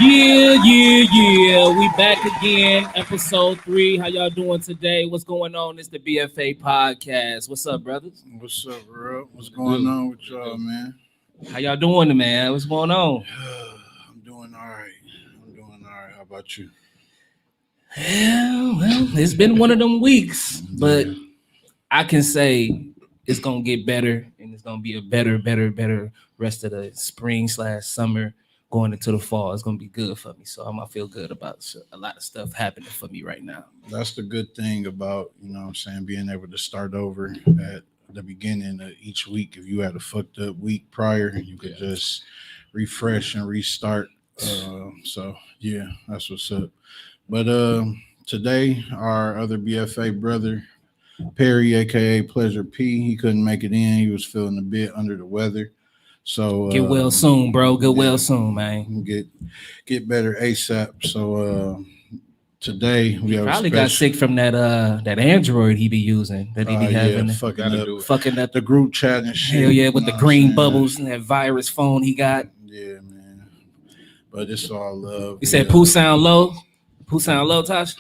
Yeah. We back again, episode 3. How y'all doing today? What's going on? It's the BFA podcast. What's up, brothers? What's up, bro? What's going on with y'all, man? How y'all doing, man? What's going on? I'm doing all right. How about you? Yeah, well, it's been one of them weeks, but I can say it's gonna get better, and it's gonna be a better rest of the spring/summer going into the fall. It's gonna be good for me, so I'm gonna feel good about a lot of stuff happening for me right now. That's the good thing about, being able to start over at the beginning of each week. If you had a fucked up week prior, you could just refresh and restart. So yeah, that's what's up. But today, our other BFA brother, Perry, aka Pleasure P, he couldn't make it in. He was feeling a bit under the weather. So get well soon, bro. Get well soon, man. Get better ASAP. So today we have probably got sick from that Android he be using that he be having, fucking up the group chat and shit. Hell yeah, with the green bubbles and that virus phone he got. Yeah, man. But it's all love. You said Pooh sound low. Pooh sound low, Tosh.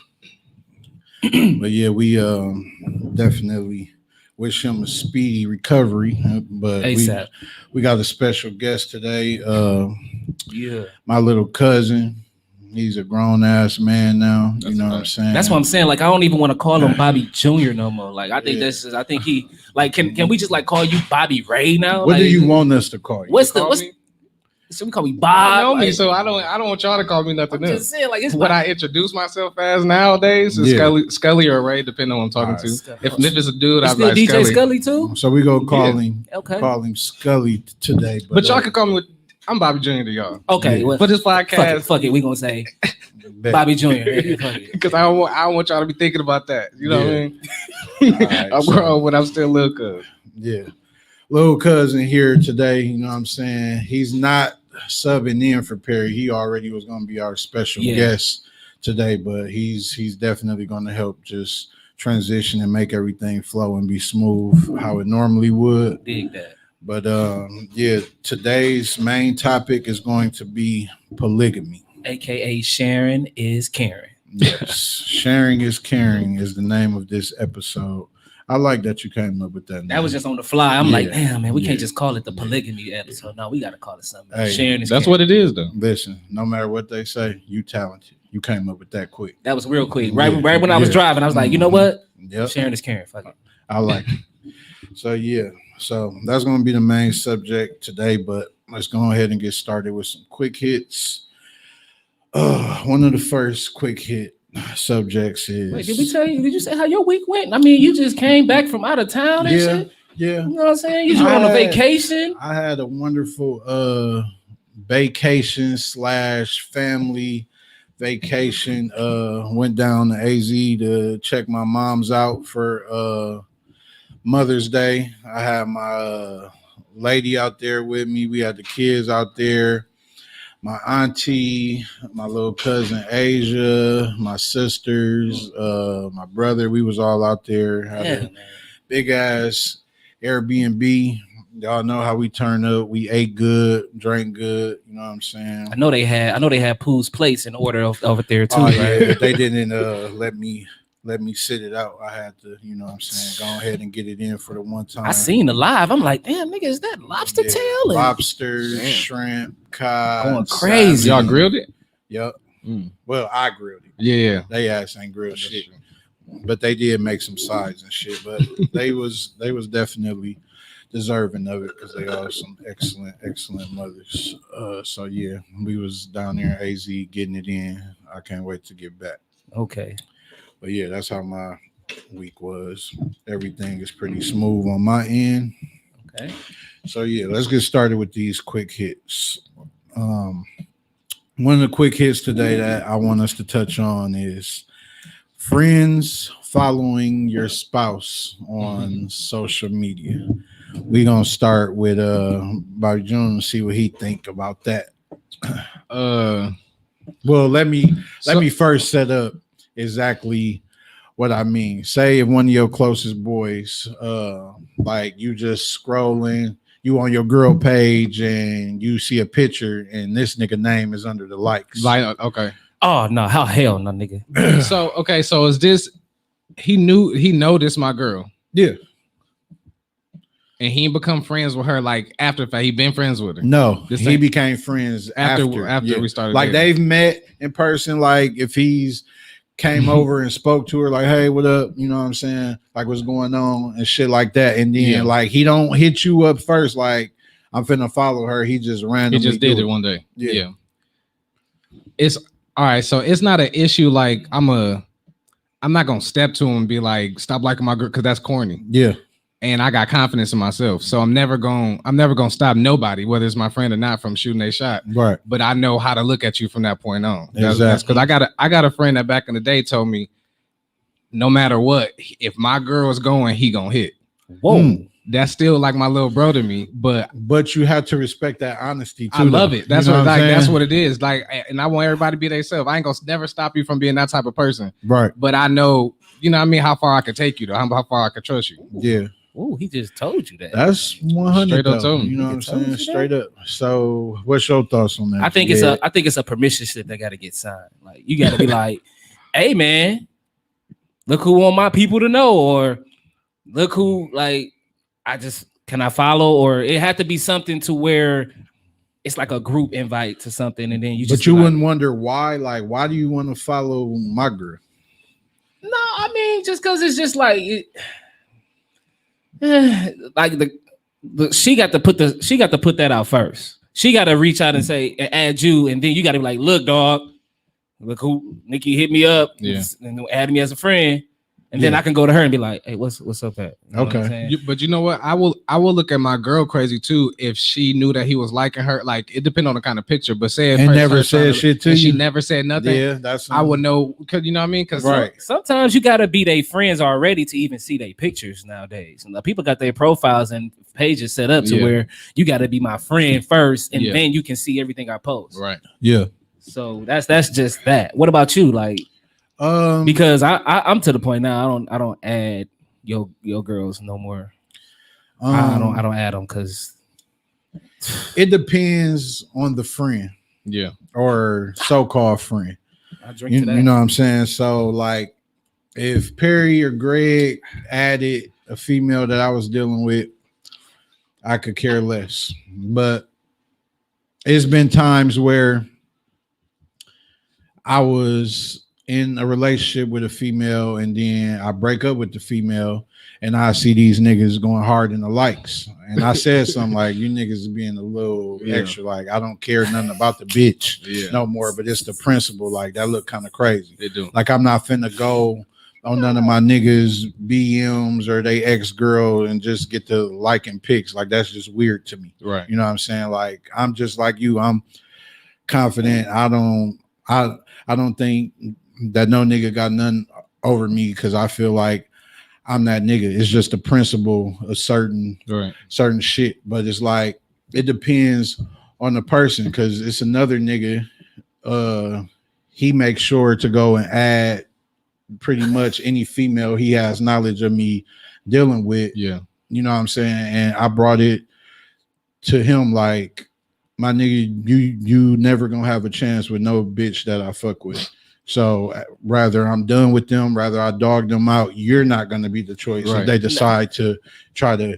But yeah, we definitely wish him a speedy recovery. But we got a special guest today. My little cousin. He's a grown ass man now. You know what I'm saying? That's what I'm saying. Like, I don't even want to call him Bobby Jr. no more. Like, I think I think he like can we just like call you Bobby Ray now? What like, do you want us to call you? So we call me Bob. You know me, so I don't want y'all to call me nothing else. Just saying, like, it's what I introduce myself as nowadays is Scully or Ray, depending on who I'm talking to. If it's a dude, I'd be like DJ Scully too. So we go call him. Okay. Call him Scully today. But y'all can call me I'm Bobby Jr. to y'all. Okay. Well, but this podcast, fuck it. We gonna say Bobby Jr. Because I don't want y'all to be thinking about that. You know what I mean? Right, I'm grown, but I'm still a little cousin. Yeah. Little cousin here today. You know what I'm saying? He's not subbing in for Perry. He already was going to be our special guest today, but he's definitely going to help just transition and make everything flow and be smooth how it normally would. Dig that. But today's main topic is going to be polygamy, aka sharing is caring. Yes, sharing is caring is the name of this episode. I like that you came up with that name. That was just on the fly. I'm like, damn, man, we can't just call it the polygamy episode. No, we got to call it something. Hey, sharing is that's caring. what it is, though. Listen, no matter what they say, you talented. You came up with that quick. That was real quick. Right when I was driving, I was like, you know what? Yep. Sharing is caring. Fuck it. I like it. So that's going to be the main subject today, but let's go ahead and get started with some quick hits. One of the first quick hit subjects is. Wait, did you say how your week went? I mean, you just came back from out of town and shit? Yeah. You know what I'm saying? You just on a vacation? I had a wonderful vacation / family vacation. Went down to AZ to check my mom's out for Mother's Day. I had my lady out there with me. We had the kids out there. My auntie, my little cousin Asia, my sisters, my brother. We was all out there. Had a big ass Airbnb. Y'all know how we turn up. We ate good, drank good. You know what I'm saying? I know they had Pooh's place in order over there too. Right? They didn't let me sit it out. I had to, you know what I'm saying, go ahead and get it in for the one time. I seen the live. I'm like, damn, nigga, is that lobster tail? Lobster, shrimp, cod. Going crazy. Y'all grilled it? Yep. Well, I grilled it. Yeah. They ass ain't grilled shit. But they did make some sides and shit. But they was definitely deserving of it because they are some excellent mothers. So yeah, we was down there in AZ getting it in. I can't wait to get back. Okay. But yeah, that's how my week was. Everything is pretty smooth on my end. Okay. So yeah, let's get started with these quick hits. One of the quick hits today that I want us to touch on is friends following your spouse on social media. We're gonna start with Bobby Jr. and see what he think about that. Well, let me first set up exactly what I mean. Say if one of your closest boys, like you just scrolling, you on your girl page and you see a picture and this nigga name is under the likes. Like, okay. Oh no, hell no, nigga. So is this? He know this my girl, Yeah. and he ain't become friends with her like after the fact. He been friends with her. No, This he ain't- became friends after After we started like dating. they've met in person. Like if he's came over and spoke to her, like, hey, what up? You know what I'm saying? Like, what's going on and shit like that. And then Yeah. like he don't hit you up first, like I'm finna follow her. He just He randomly just did do it one day. Yeah. Yeah. It's all right. So it's not an issue. Like I'm not gonna step to him and be like, stop liking my girl, because that's corny. Yeah. And I got confidence in myself, so I'm never gonna stop nobody, whether it's my friend or not, from shooting a shot. Right. But I know how to look at you from that point on. That's Exactly. because I got a friend that back in the day told me, no matter what, if my girl is going, he gonna hit. Whoa. Mm. That's still like my little bro to me, but But you have to respect that honesty too. I love though. it. That's You know what I'm like that's saying? what it is. Like, and I want everybody to be themselves. I ain't gonna never stop you from being that type of person. Right. But I know, you know what I mean, how far I could take you though, how far I could trust you. Yeah. Ooh, he just told you that. That's 100. Straight up though. told me. You know what I'm He told saying? you that? Straight up. So, what's your thoughts on that? I think it's a permission slip that got to get signed. Like you got to be like, hey man, look who want my people to know, or look who like can I follow, or it had to be something to where it's like a group invite to something, and then you just But you be like, wouldn't wonder why. Like, why do you want to follow my girl? no, I mean just because it's just like like she got to put that out first. She got to reach out and say and add you, and then you got to be like, look, dog, look who Nikki hit me up, Yeah. and added me as a friend, and then Yeah. I can go to her and be like, hey, what's up at? You know what I'm Okay. saying? But you know what? I will look at my girl crazy too if she knew that he was liking her. Like it depends on the kind of picture. But say if And her- never her said trying shit to and she you? never said nothing. Yeah, that's I would know, because you know what I mean. Because Right. Sometimes you gotta be their friends already to even see their pictures nowadays. And people got their profiles and pages set up to Yeah. where you gotta be my friend first, and Yeah. then you can see everything I post. right. Yeah. So that's just that. What about you? Like, because I'm to the point now. I don't add your girls no more. I don't add them because It depends on the friend Yeah. or so-called friend. I drink You to that. know what I'm saying? So, like, if Perry or Greg added a female that I was dealing with, I could care less. But it's been times where I was in a relationship with a female and then I break up with the female and I see these niggas going hard in the likes. And I said something like, you niggas is being a little Yeah. extra. Like, I don't care nothing about the bitch Yeah. no more, but it's the principle. Like, that look kind of crazy. They do. Like, I'm not finna go on none of my niggas BMs or they ex-girl and just get to liking pics. Like, that's just weird to me. Right. You know what I'm saying? Like, I'm just like you. I'm confident. I don't think that no nigga got none over me because I feel like I'm that nigga. It's just the principle of certain Right. shit. But it's like it depends on the person because it's another nigga. He makes sure to go and add pretty much any female he has knowledge of me dealing with. Yeah. You know what I'm saying? And I brought it to him like, my nigga, you never gonna have a chance with no bitch that I fuck with. So rather I'm done with them, rather I dog them out. You're not gonna be the choice Right. if they decide to try to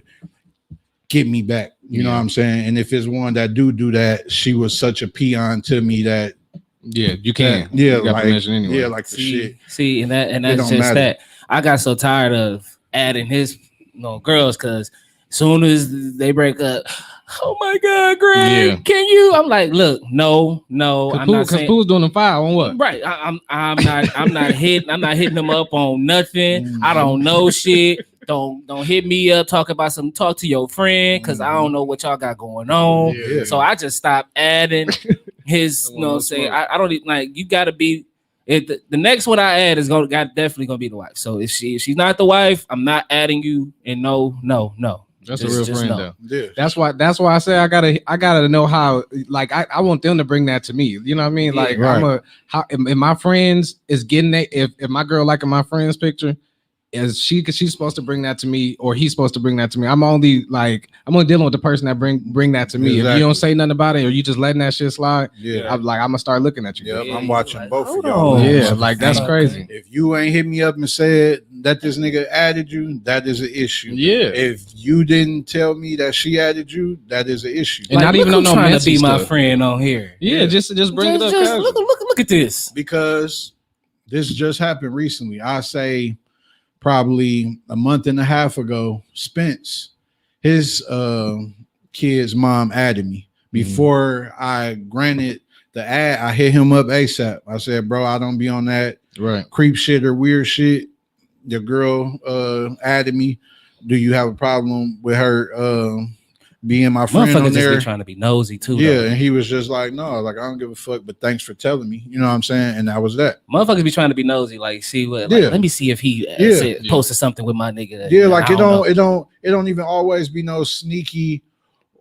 get me back. You know Yeah. what I'm saying? And if it's one that do that, she was such a peon to me that Yeah. You can. yeah, You got like permission anyway. yeah, like the shit. See, and that's don't just matter. that. I got so tired of adding his girls because soon as they break up, oh my God, Greg, Yeah. can you? I'm like, look, no, I'm not Because saying. Pooh's doing the file on what? Right, I'm not hitting them up on nothing. Mhm. I don't know shit. Don't hit me up. Talk to your friend because I don't know what y'all got going on. Yeah. So I just stopped adding his. I wanna Say smoke. I don't even like. You got to be. The next one I add is definitely gonna be the wife. So if she's not the wife, I'm not adding you. And no. That's Just- a real just friend no. though. Yeah. That's why I say I gotta know how. Like I want them to bring that to me. You know what I mean? Yeah. Like Right. if my friends is getting that, if my girl liking my friend's picture, is she, because she's supposed to bring that to me, or he's supposed to bring that to me. I'm only dealing with the person that bring that to me. If you don't say nothing about it, or you just letting that shit slide, I'm gonna start looking at you. Yep, Yeah, I'm watching like, both hold of y'all. on. Yeah, like that's crazy. If you ain't hit me up and said that this nigga added you, that is an issue. Yeah. If you didn't tell me that she added you, that is an issue. And not look even who on no trying to messy be my stuff. friend on here. Yeah, just bring it up. Just casual. look at this. Because this just happened recently. I say probably a month and a half ago, Spence, his kid's mom added me. Before I granted the ad, I hit him up ASAP. I said, bro, I don't be on that Right. creep shit or weird shit. Your girl added me. Do you have a problem with her being my friend on Motherfuckers just there? be trying to be nosy too. Yeah, though. and he was just like, no, like I don't give a fuck, but thanks for telling me. You know what I'm saying? And that was that. Motherfuckers be trying to be nosy, like see what. Yeah. Like, let me see if he posted something with my nigga. Yeah, like I it know. don't even always be no sneaky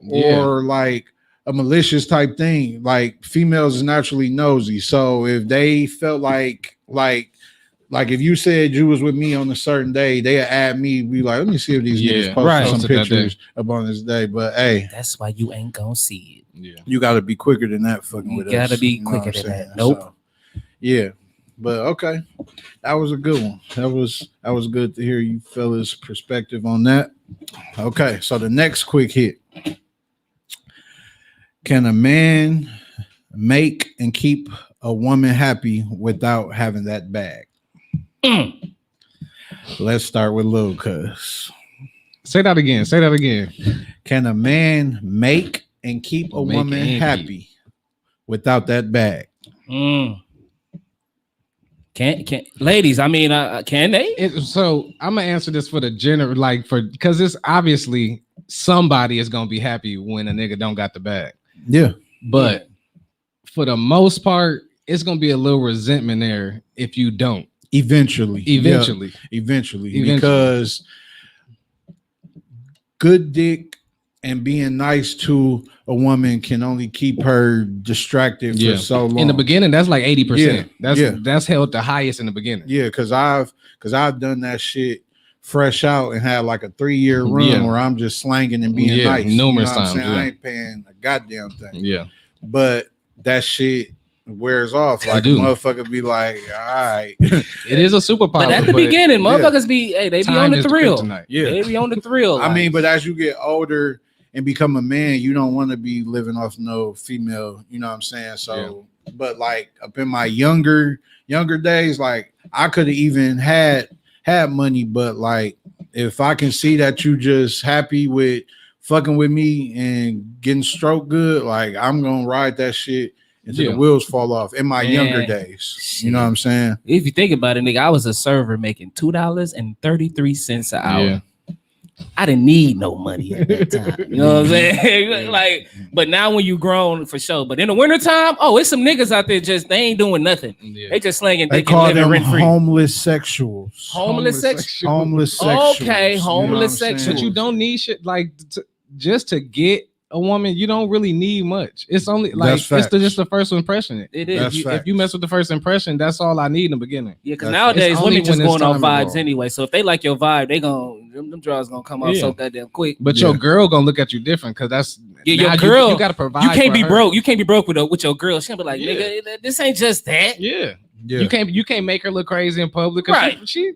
or like a malicious type thing. Like females is naturally nosy. So if they felt like if you said you was with me on a certain day, they add me, be like, let me see if these niggas posted right. some Posted that pictures up on this day. But hey, That's why you ain't gonna see it. Yeah. you gotta be quicker than that fucking You with us. gotta be You know quicker what I'm than saying? that. Nope. So, yeah. But okay. That was a good one. That was good to hear you fellas' perspective on that. Okay, so the next quick hit. Can a man make and keep a woman happy without having that bag? Let's start with Lil Cuz. Say that again. Can a man make and keep a Make woman and happy without that bag? Can ladies? I mean, can they? So I'm gonna answer this for the general, because it's obviously somebody is gonna be happy when a nigga don't got the bag. Yeah. But for the most part, it's gonna be a little resentment there if you don't. Eventually. Because good dick and being nice to a woman can only keep her distracted for so long. In the beginning, that's like 80%. Yeah. That's held the highest in the beginning. Yeah, because I've done that shit fresh out and had like a 3-year run where I'm just slanging and being nice. Numerous you know what I'm times. saying? I ain't paying a goddamn thing. Yeah. But that shit wears off. Like motherfucker be like, all right. It is a superpower. But at the beginning, motherfuckers they be on the thrill. Yeah. They be on the thrill. I mean, but as you get older and become a man, you don't want to be living off no female, you know what I'm saying? So, but like up in my younger days, like I could have even had money, but like if I can see that you just happy with fucking with me and getting stroked good, like I'm gonna ride that shit until the wheels fall off in my younger days. You know what I'm saying? If you think about it, nigga, I was a server making $2.33 an hour. Yeah. I didn't need no money at that time. You know what I'm saying? Like, but now when you grown for sure. But in the wintertime, it's some niggas out there they ain't doing nothing. Yeah. They just slanging They dick call and living them rent free. homeless sexuals. Homeless sex. Homeless sexuals. Okay, You know homeless what I'm saying? But you don't need shit just to get a woman. You don't really need much. It's only That's facts. just the first impression. It is. That's If you mess with the first impression, that's all I need in the beginning. Yeah, because That's- nowadays it's only women just when it's going on time to vibes go. anyway. So if they like your vibe, they them draws gonna come out Yeah. so goddamn quick. But your girl gonna look at you different because that's Your now girl, You gotta provide. you can't for be her. broke. You can't be broke with your girl. She'll be like, Yeah. nigga, this ain't just that. Yeah. Yeah. You can't make her look crazy in public. 'Cause Right. She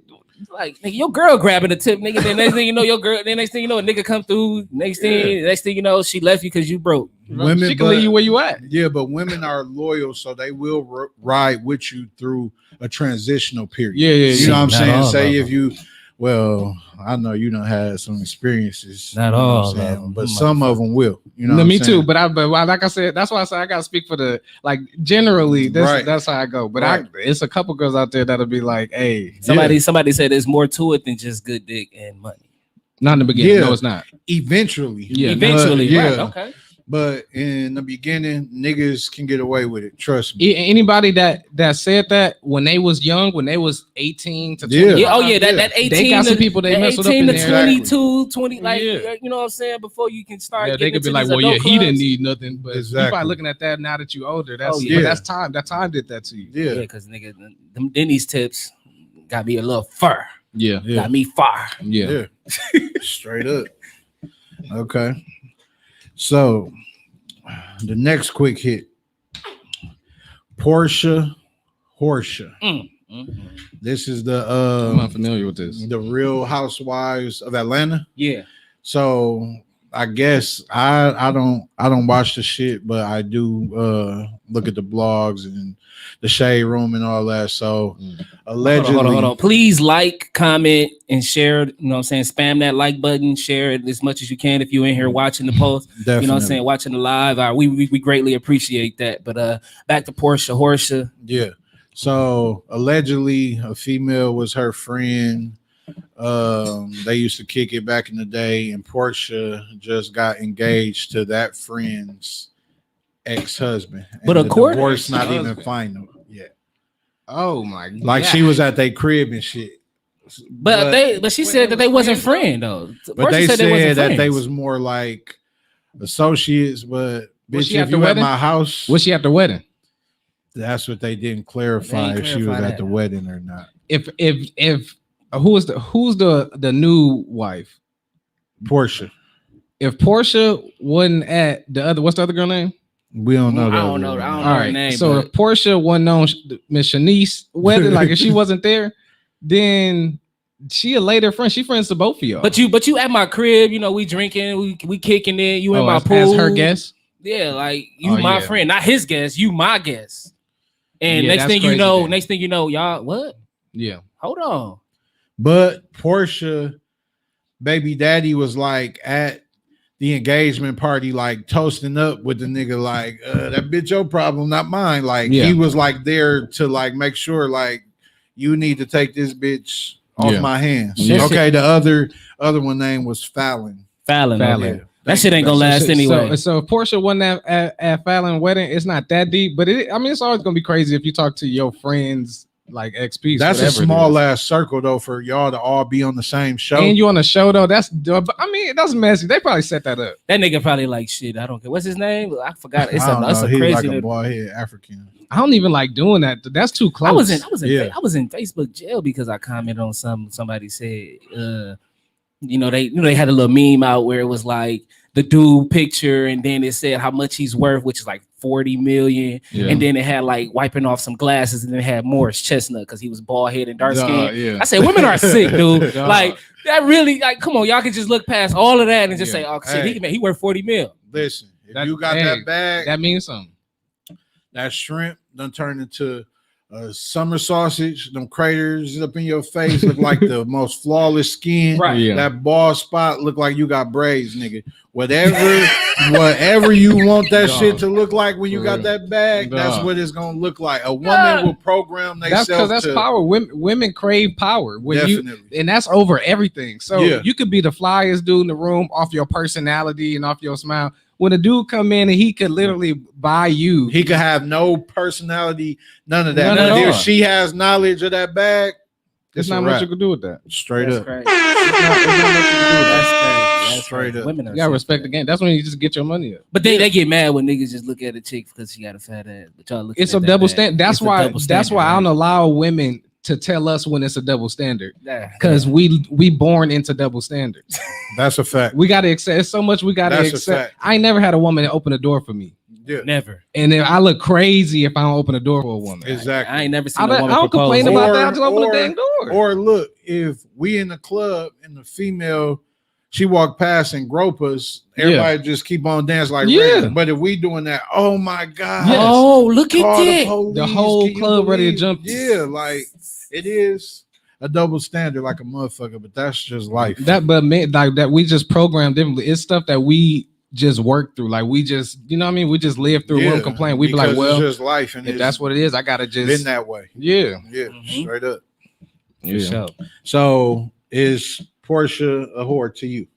Like, nigga, your girl grabbing the tip, nigga. Then next thing you know, your girl. Then next thing you know, a nigga come through. Next thing you know, she left you because you broke. Women, she can leave you where you at. Yeah, but women are loyal, so they will ride with you through a transitional period. Yeah. You know what I'm Not saying? all Say of if them. you, well, I know you done had some experiences. Not you know all what I'm saying? of them. But some of them will. You know, No, what me I'm too. saying? But like I said, that's why I say I gotta speak for the generally. Right. That's how I go. But Right. it's a couple girls out there that'll be like, hey, Somebody said there's more to it than just good dick and money. not in the beginning. Yeah. No, it's not. Eventually. Yeah. Eventually, yeah. right? Okay. But in the beginning, niggas can get away with it. Trust me. Anybody that said that when they was young, when they was 18 to 20, Yeah. Yeah. Oh yeah. That Yeah. 18. They got to, some people they that mess with up 18 in to there. 22, 20. Like Yeah. you know what I'm saying. Before you can start. they getting could be into like, these well, yeah, adult he didn't clubs. need nothing, but you Exactly. probably looking at that now that you older. That's Oh, yeah. but that's time. That time did that to you. Yeah, Yeah. because nigga, them Denny's tips got me a little fur. Yeah. Got me far. Yeah. Straight up. Okay. So the next quick hit. Portia Horsha. This is the I'm unfamiliar with this. the Real Housewives of Atlanta. Yeah. So I guess I don't watch the shit, but I do look at the blogs and the shade room and all that. So allegedly, Hold on. Please like, comment, and share. You know what I'm saying? Spam that like button, share it as much as you can if you're in here watching the post. definitely. You know what I'm saying? Watching the live. We greatly appreciate that. But back to Portia Horsha. Yeah. So allegedly a female was her friend. They used to kick it back in the day, and Portia just got engaged to that friend's ex-husband. But and the according- divorce not even Ex-husband. final yet. Oh my god. Like she was at their crib and shit. But she said that they wasn't friend though. But Portia they said wasn't that they friends. was more like associates. But Was bitch, she at if the you at wedding? my house, Was she at the wedding? that's what they didn't clarify They if didn't she was clarify at the that. wedding or not. If who's the new wife? Portia, If Portia wasn't at the other, what's the other girl name? we don't know. I that don't know. girl. I don't All know her right. name. So but if Portia wasn't on Miss Shanice wedding, like if she wasn't there, then she a later friend. She friends to both of y'all. But you at my crib, you know, we drinking, we kicking it. You in my as pool. her guest. Yeah, like you Oh, my yeah. friend, not his guest, you my guest. And Yeah, next that's thing you crazy know, then. y'all what? Yeah. Hold on. But Portia, baby daddy was like at the engagement party, like toasting up with the nigga, like that bitch your problem, not mine. Like Yeah. he was like there to like make sure like you need to take this bitch off Yeah. my hands. Yeah. Okay, the other one name was Fallon. Fallon. Fallon. Okay. That shit ain't gonna last anyway. So if Portia wasn't at Fallon wedding, it's not that deep. But it's always gonna be crazy if you talk to your friends like XP. That's a small ass circle though for y'all to all be on the same show. And you on the show though. That's messy. They probably set that up. That nigga probably like shit. I don't care. What's his name? I forgot. It's I don't a know. He crazy. like a little- bald head African. I don't even like doing that. That's too close. I was Yeah. in Facebook jail because I commented on somebody said they had a little meme out where it was like the dude picture and then it said how much he's worth, which is like 40 million. Yeah. And then it had like wiping off some glasses and then it had Morris Chestnut because he was bald head and dark skin. Yeah. I said, women are sick, dude. Dog. Like that really, like, come on, y'all can just look past all of that and just Yeah. say, oh shit, Hey. he worth 40 mil. Listen, if That- you got hey, that bag, That means something. that shrimp done turned into summer sausage. Them craters up in your face look like the most flawless skin. Right. Yeah. That bald spot look like you got braids, nigga. Whatever you want that Dog. shit to look like when you For got real. that bag, that's Dog. what it's gonna look like. A woman Yeah. will program That's themselves because that's to power. Women crave power. When definitely. and that's over everything. So Yeah. you could be the flyest dude in the room off your personality and off your smile. When a dude come in and he could literally buy you, He could have no personality, none of that. None at But if all. she has knowledge of that bag, there's it's not a much wrap. you can do with that. Straight That's up. crazy. There's not much you can do with that. That's crazy. That's Straight crazy. up. Women are You gotta sick. respect the game. That's when you just get your money up. But they get mad when niggas just look at a chick because she got a fat ass. But y'all look It's at a that double bad. standard. That's It's a why. double That's why I standard, don't allow women to tell us when it's a double standard right? because we born into double standards. That's a fact. We gotta accept. It's so much we gotta That's a accept. fact. I ain't never had a woman open a door for me, Yeah, Never. and then I look crazy if I don't open a door for a woman. exactly. I ain't never seen I a don't, woman I don't propose. complain about Or- that. I just open or- the dang door. Or look, if we in the club and the female, she walked past and grope us, everybody just keep on dancing like Yeah. regular. But if we doing that, oh my god, Yes. Oh, look at call the that. police. The whole Can you club ready to believe- jump. Yeah, like it is a double standard like a motherfucker, but that's just life. But man, like that, we just program differently. It's stuff that we just work through. Like we just, you know what I mean? We just live through. We don't complain. We be like, because well, it's just life, and if it's that's what it is, I gotta been just, that way. yeah. Yeah, Mhm. straight up. For sure. So is Portia a whore to you?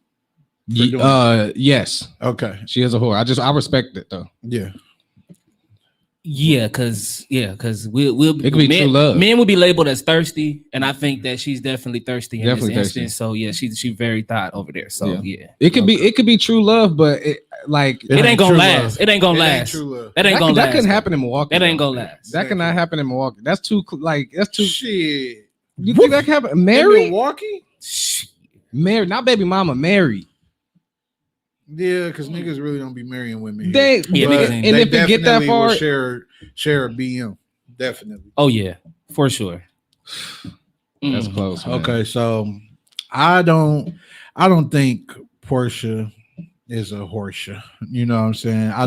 doing Yes, Okay, she is a whore. I respect it though. yeah. Yeah, cause we'll It could be men, true love. Men will be labeled as thirsty, and I think that she's definitely thirsty in Definitely this thirsty. instance. So yeah, she's very thought over there. So yeah, It could be true love, but it It ain't gonna true last. love. It ain't gonna It ain't last. true love. That ain't gonna that last. couldn't happen in Milwaukee. That ain't though. gonna last. That cannot happen in Milwaukee. That's too Shit. You think that can happen? In Mary? Milwaukee? Mary, not baby mama, Mary. Yeah, because niggas really don't be marrying women here. They, Yeah, But niggas ain't- and they if it get that definitely far, will share a BM. Definitely. Oh yeah, for sure. that's Mm. close. Man. Okay, so I don't think Portia is a whoresia. You know what I'm saying? I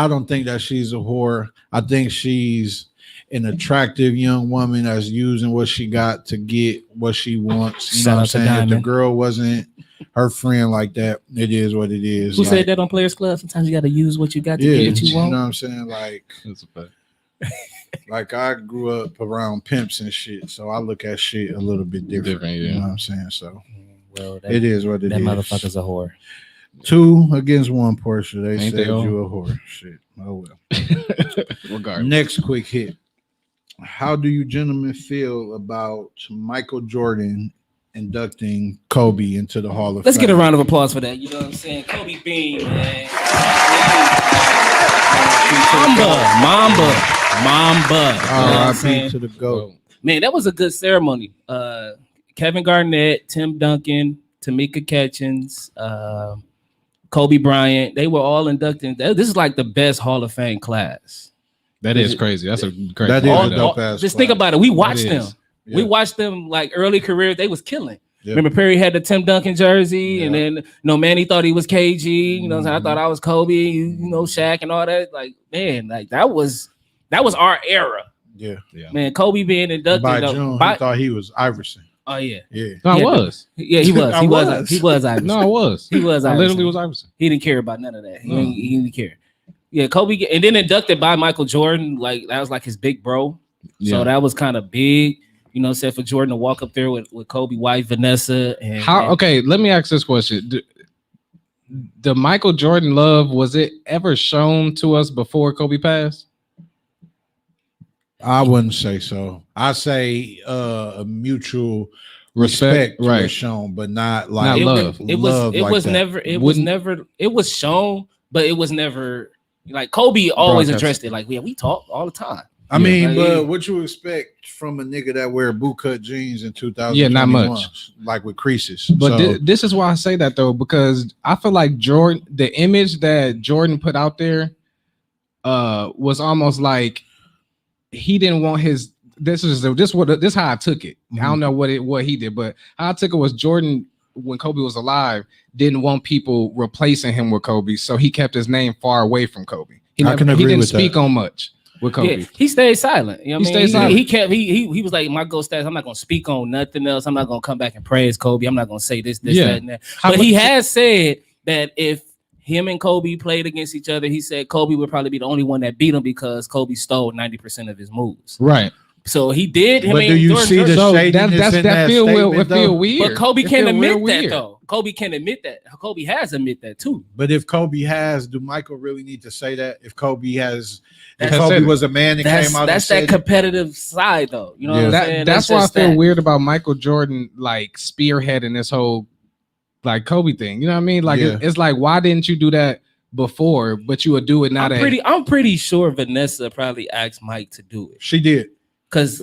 don't think that she's a whore. I think she's an attractive young woman that's using what she got to get what she wants. You Shout know what I'm out to saying? If the Diamond. girl wasn't her friend like that, it is what it is. Who Like, said that on Players Club? Sometimes you got to use what you got to yeah, get what you want. know what I'm saying? Like I grew up around pimps and shit, so I look at shit a little bit different. You know what I'm saying? So Well, it is what it that is. motherfucker's a whore. 2 against 1, Portia. They Ain't said they all? you a whore. Shit. Oh well. Regardless. Next quick hit. How do you gentlemen feel about Michael Jordan inducting Kobe into the Hall of Let's Fame? get a round of applause for that. You know what I'm saying? Kobe Bean, man. Mamba. You know what I'm saying? R.I.P. to the GOAT. Man, that was a good ceremony. Kevin Garnett, Tim Duncan, Tamika Catchings, Kobe Bryant, they were all inducted. This is like the best Hall of Fame class. That is crazy. That's a great. That is point. a dope ass Just class. think about it. We watched That them. is. We watched them like early career. They was killing. Yeah. Remember Perry had the Tim Duncan jersey, and Yeah. then Manny thought he was KG. You know, I Mhm. thought I was Kobe. You know, Shaq and all that. Like, man, like that was our era. Yeah. Man, Kobe being inducted. By though, June, he thought he was Iverson. oh yeah, Yeah. No, I Yeah, was. yeah, he was. I He was. was. He was Iverson. No, I was. He was. I Iverson. literally was Iverson. He didn't care about none of that. He, No. didn't, he didn't care. Yeah, Kobe, and then inducted by Michael Jordan. Like that was like his big bro. So that was kind of big. You know, said for Jordan to walk up there with Kobe, wife Vanessa, and How? Okay, let me ask this question: the Michael Jordan love, was it ever shown to us before Kobe passed? I wouldn't say so. I say a mutual respect right? was shown, but not like Not love. It was. It like was that. never. It was Wouldn't- never. It was shown, but it was never like Kobe always Broadcast. addressed it. Like, yeah, we talk all the time. I mean, like, but what you expect from a nigga that wear bootcut jeans in 2000? Yeah, not much. Like with creases. But So, this is why I say that though, because I feel like Jordan, the image that Jordan put out there, was almost like he didn't want his. This how I took it. I don't know what he did, but how I took it was Jordan, when Kobe was alive, didn't want people replacing him with Kobe, so he kept his name far away from Kobe. He I can agree didn't with speak that. on much with Kobe. Yeah, he stayed silent. You know what I mean? stayed silent. He kept. He was like, my goal stats. I'm not gonna speak on nothing else. I'm not gonna come back and praise Kobe. I'm not gonna say this, Yeah. that, and that. How But he much- has said that if him and Kobe played against each other, he said Kobe would probably be the only one that beat him because Kobe stole 90% of his moves. Right. So he did. but do you see the So shadiness in that feel statement, though? weird. But Kobe It can't feel real admit that weird. though. Kobe can't admit that. Kobe has admit that too. But if Kobe has, do Michael really need to say that? If Kobe has, if That's- Kobe was a man that That's came out that's and that said it, competitive side though. You know Yeah. what I'm saying? That's why I just feel that. weird about Michael Jordan like spearheading this whole like Kobe thing. You know what I mean? Like Yeah. it's like, why didn't you do that before? But you would do it now I'm that I'm pretty sure Vanessa probably asked Mike to do it she did. because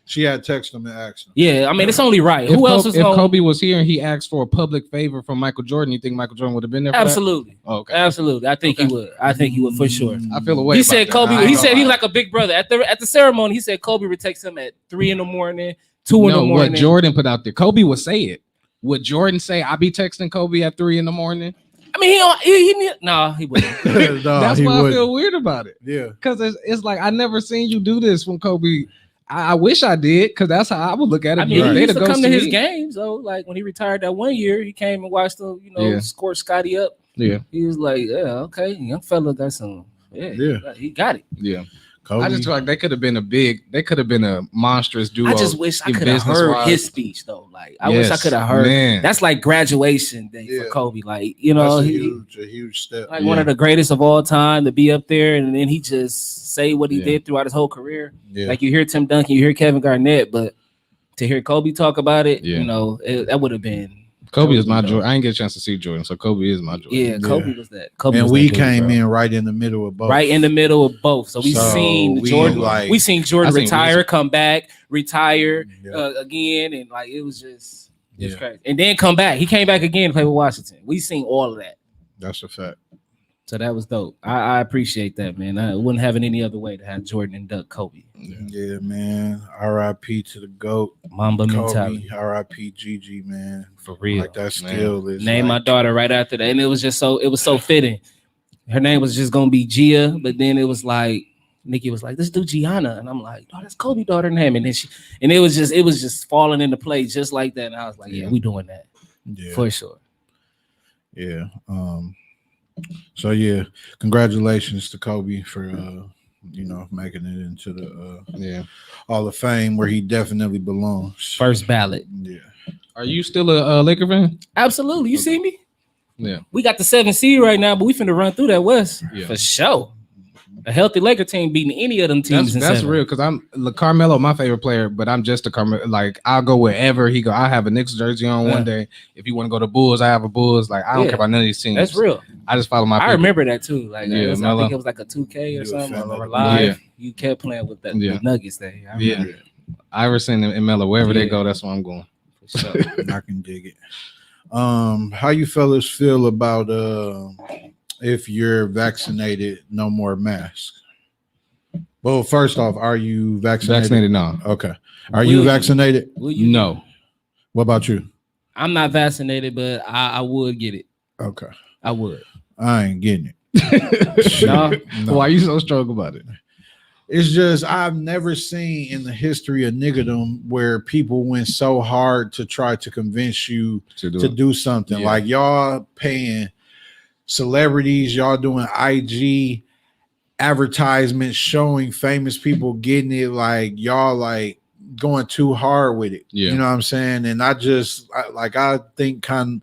She had texted him and asked him. yeah. I mean, it's only right. if Who else was if going? Kobe was here and he asked for a public favor from Michael Jordan, you think Michael Jordan would have been there? For Absolutely, That? Oh, okay. absolutely. I think he would. I think he would for sure. I feel away. He about said that. Kobe. I ain't He gonna said he was lie. like a big brother at the ceremony. He said Kobe would text him at 3 in the morning, 2 in the No, morning. what Jordan put out there. Kobe would say it. Would Jordan say, "I be texting Kobe at 3 in the morning"? I mean, he no, he wouldn't. No, That's he why I wouldn't. feel weird about it. Yeah. Because it's like I never seen you do this from Kobe. I wish I did, because that's how I would look at it. I mean, he They'd used to have come to ghosted his me. games. So, like when he retired that one year, he came and watched him, Yeah. score Scotty up. Yeah, He was like, yeah, okay, young fella got some. Yeah, he got it. yeah. Kobe. I just feel like they could have been a monstrous duo. I just wish I in could have heard business-wise. his speech though. Like I wish I Yes, could have heard. man. That's like graduation day Yeah. for Kobe. Like know, That's he, a huge step. like one of the greatest of all time to be up there, and then he just say what he Yeah. did throughout his whole career. Yeah. Like you hear Tim Duncan, you hear Kevin Garnett, but to hear Kobe talk about it, Yeah. that would have been Kobe is my dope. Jordan. I didn't get a chance to see Jordan, so Kobe is my Jordan. Yeah, Kobe was that. Kobe And was we that dude, came bro. in right in the middle of both. Right in the middle of both. So we seen Jordan. We seen Jordan retire, come back, retire again, and like it was just crazy. And then come back. He came back again to play with Washington. We seen all of that. That's a fact. So that was dope. I appreciate that, man. I wouldn't have it any other way to have Jordan and Duck Kobe. Yeah, man. R.I.P. to the GOAT. Mamba mentality. R.I.P. Gigi, man. For real. Like that skill is name my daughter right after that. And it was so fitting. Her name was just gonna be Gia, but then it was like Nikki was like, let's do Gianna. And I'm like, oh, that's Kobe's daughter name. And then it was just falling into place just like that. And I was like, yeah, we doing that. Yeah. For sure. Yeah. So yeah, congratulations to Kobe for making it into the Hall of Fame where he definitely belongs. First ballot. Yeah. Are you still a Laker fan? Absolutely. You see me? Yeah. We got the 7 seed right now, but we finna run through that West for sure. A healthy Laker team beating any of them teams. That's real because I'm Carmelo, my favorite player, but I'm just a Carmelo. Like I'll go wherever he go. I have a Knicks jersey on one day. If you want to go to Bulls, I have a Bulls. Like I don't care about none of these teams. That's real. I just follow my. I remember that too. Like I think it was like a 2K or something. Or live. You kept playing with that the Nuggets thing. Iverson and Melo, wherever they go, that's where I'm going. For sure. I can dig it. How you fellas feel about if you're vaccinated, no more masks? Well, first off, are you vaccinated? Vaccinated now. Okay. Are you vaccinated? No. What about you? I'm not vaccinated, but I would get it. Okay. I would. I ain't getting it. No. Why are you so strong about it? It's just I've never seen in the history of niggerdom where people went so hard to try to convince you to do something. Like y'all paying celebrities, y'all doing IG advertisements showing famous people getting it, like y'all like going too hard with it. You know what I'm saying? And I think kind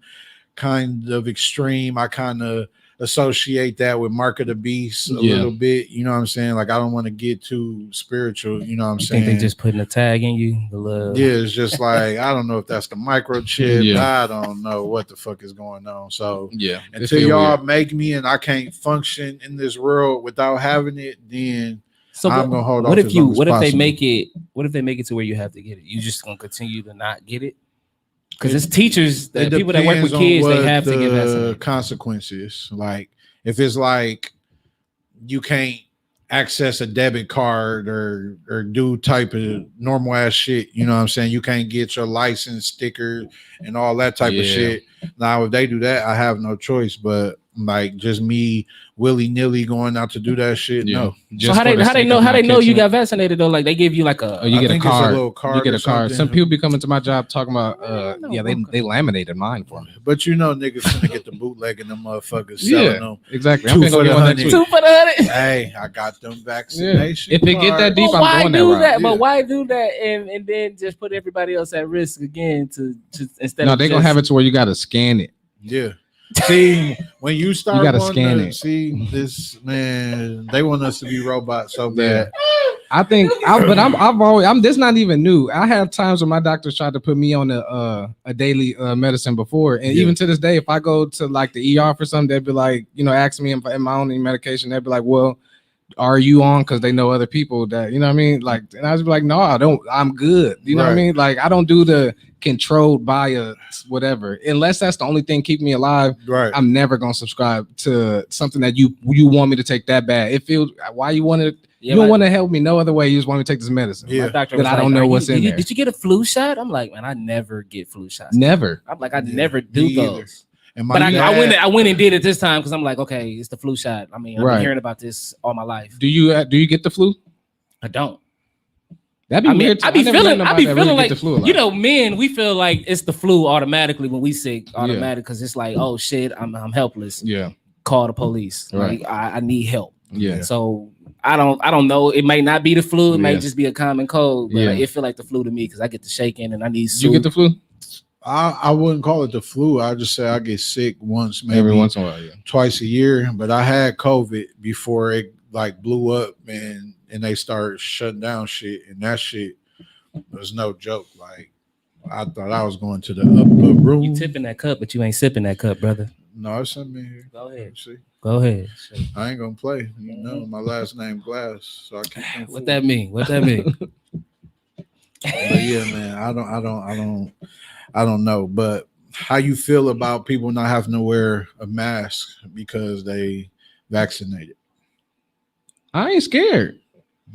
of extreme. I kind of associate that with Mark of the Beast a little bit. You know what I'm saying? Like I don't want to get too spiritual. You know what I'm saying? Think they just putting a tag in you? It's just like I don't know if that's the microchip. I don't know what the fuck is going on. So until y'all make me and I can't function in this world without having it, then I'm gonna hold off. What if they make it to where you have to get it? You just gonna continue to not get it? Because it's teachers, people that work with kids, they have to get vaccinated. Consequences, like if it's like you can't access a debit card or do type of normal ass shit, you know what I'm saying? You can't get your license sticker and all that type of shit. Now, if they do that, I have no choice, but like just me willy-nilly going out to do that shit. No. So how they know you got vaccinated though? Like they give you like you get a card. You get a card. Something. Some people be coming to my job talking about they laminated mine for me. But you know niggas gonna get the bootleg and them motherfuckers selling them. Exactly. 2 for the 100. 2 for the 100. Hey, I got them vaccination. If it get that deep, I'm going that route. But why do that and then just put everybody else at risk again to instead of they're gonna have it to where you gotta scan it. Yeah. See, when you start, you gotta scan it. See, this man, they want us to be robots so bad. I think, I'm. This not even new. I have times when my doctors tried to put me on a daily medicine before, and even to this day, if I go to like the ER for something, they'd be like, ask me if I'm on any medication. They'd be like, well, are you on? Because they know other people that, you know what I mean? Like, and I was like, no, I don't. I'm good. You know what I mean? Like, I don't do the controlled by a whatever, unless that's the only thing keeping me alive. Right. I'm never gonna subscribe to something that you want me to take that bad. It feels why you want to. You don't want to help me no other way. You just want me to take this medicine. Yeah. My doctor but I don't know what's in there. Did you get a flu shot? I'm like, man, I never get flu shots. Never. I'm like, I never do those. But dad, I went and did it this time because I'm like, okay, it's the flu shot. I mean, I've been hearing about this all my life. Do you get the flu? I don't. That'd be weird. I be feeling like men, we feel like it's the flu automatically when we sick automatic because it's like, oh shit, I'm helpless. Yeah. Call the police. Right. Like I need help. Yeah. So I don't know. It might not be the flu. It might just be a common cold. But it feel like the flu to me because I get the shaking and I need soup. You get the flu? I wouldn't call it the flu. I just say I get sick once, maybe every once in a while, twice a year. But I had COVID before it like blew up and they started shutting down shit, and that shit was no joke. Like I thought I was going to the upper room. You tipping that cup, but you ain't sipping that cup, brother. No, it's something in here. Go ahead. See, Go ahead. I ain't gonna play. You know, my last name Glass, so I keep them What that mean? What that mean? But yeah, man, I don't know. But how you feel about people not having to wear a mask because they vaccinated? I ain't scared.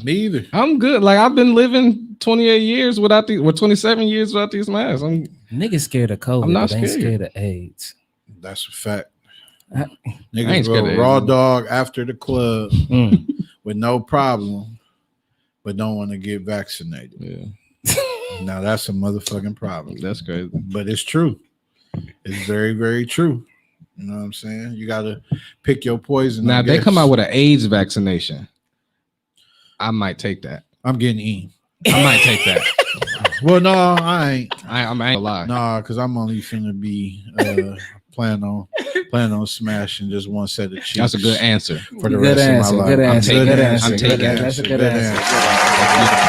Me either. I'm good. Like I've been living 28 years without these, or 27 years without these masks. Niggas scared of COVID. I'm not but ain't scared. scared of AIDS. That's a fact. I Niggas ain't scared go of raw AIDS. dog after the club Mm. with no problem, but don't want to get vaccinated. Yeah, Now that's a motherfucking problem. that's crazy. But it's true. It's very, very true. You know what I'm saying? You gotta pick your poison. Now I if they guess. come out with an AIDS vaccination, I might take that. I'm getting E. I might take that. Well, no, I ain't. I ain't gonna lie. Nah, because I'm only finna be plan on smashing just one set of cheeks. That's a good answer. for the Good rest answer, of my good life. answer, good Good answer, answer. good Good answer, that's a answer. good answer.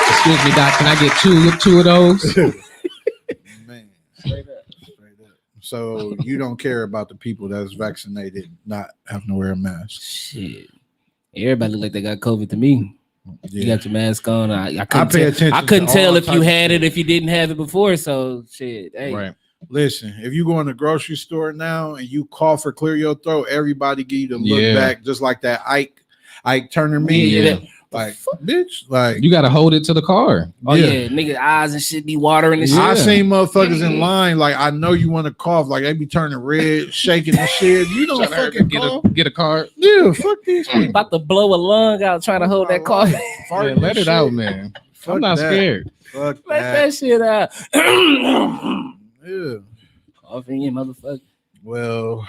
Excuse me, Doc. Can I get two of those? Man, straight up. So you don't care about the people that's vaccinated not having to wear a mask? Shit. Everybody look like they got COVID to me. You Yeah. got your mask on. I I couldn't pay tell, attention I to couldn't tell all if you types of had shit. it, if you didn't have it before. So shit. Hey. Right. Listen, if you go in the grocery store now and you cough or clear your throat, everybody give you the look Yeah. back, just like that Ike Turner meme. Yeah. Like, bitch, like You got to hold it to the car. Oh yeah, nigga eyes and shit be watering and shit. I Yeah. seen motherfuckers in line, like I know you want to cough, like they be turning red, shaking and shit. You don't Trying to hurry fucking to cough. get a card. Yeah, fuck these people. About to blow a lung out trying to hold that cough. Farting Yeah, and let it shit. out, man. Fuck I'm not that. scared. Fuck Let that. that shit out. Yeah. Coughing in, motherfucker. Well,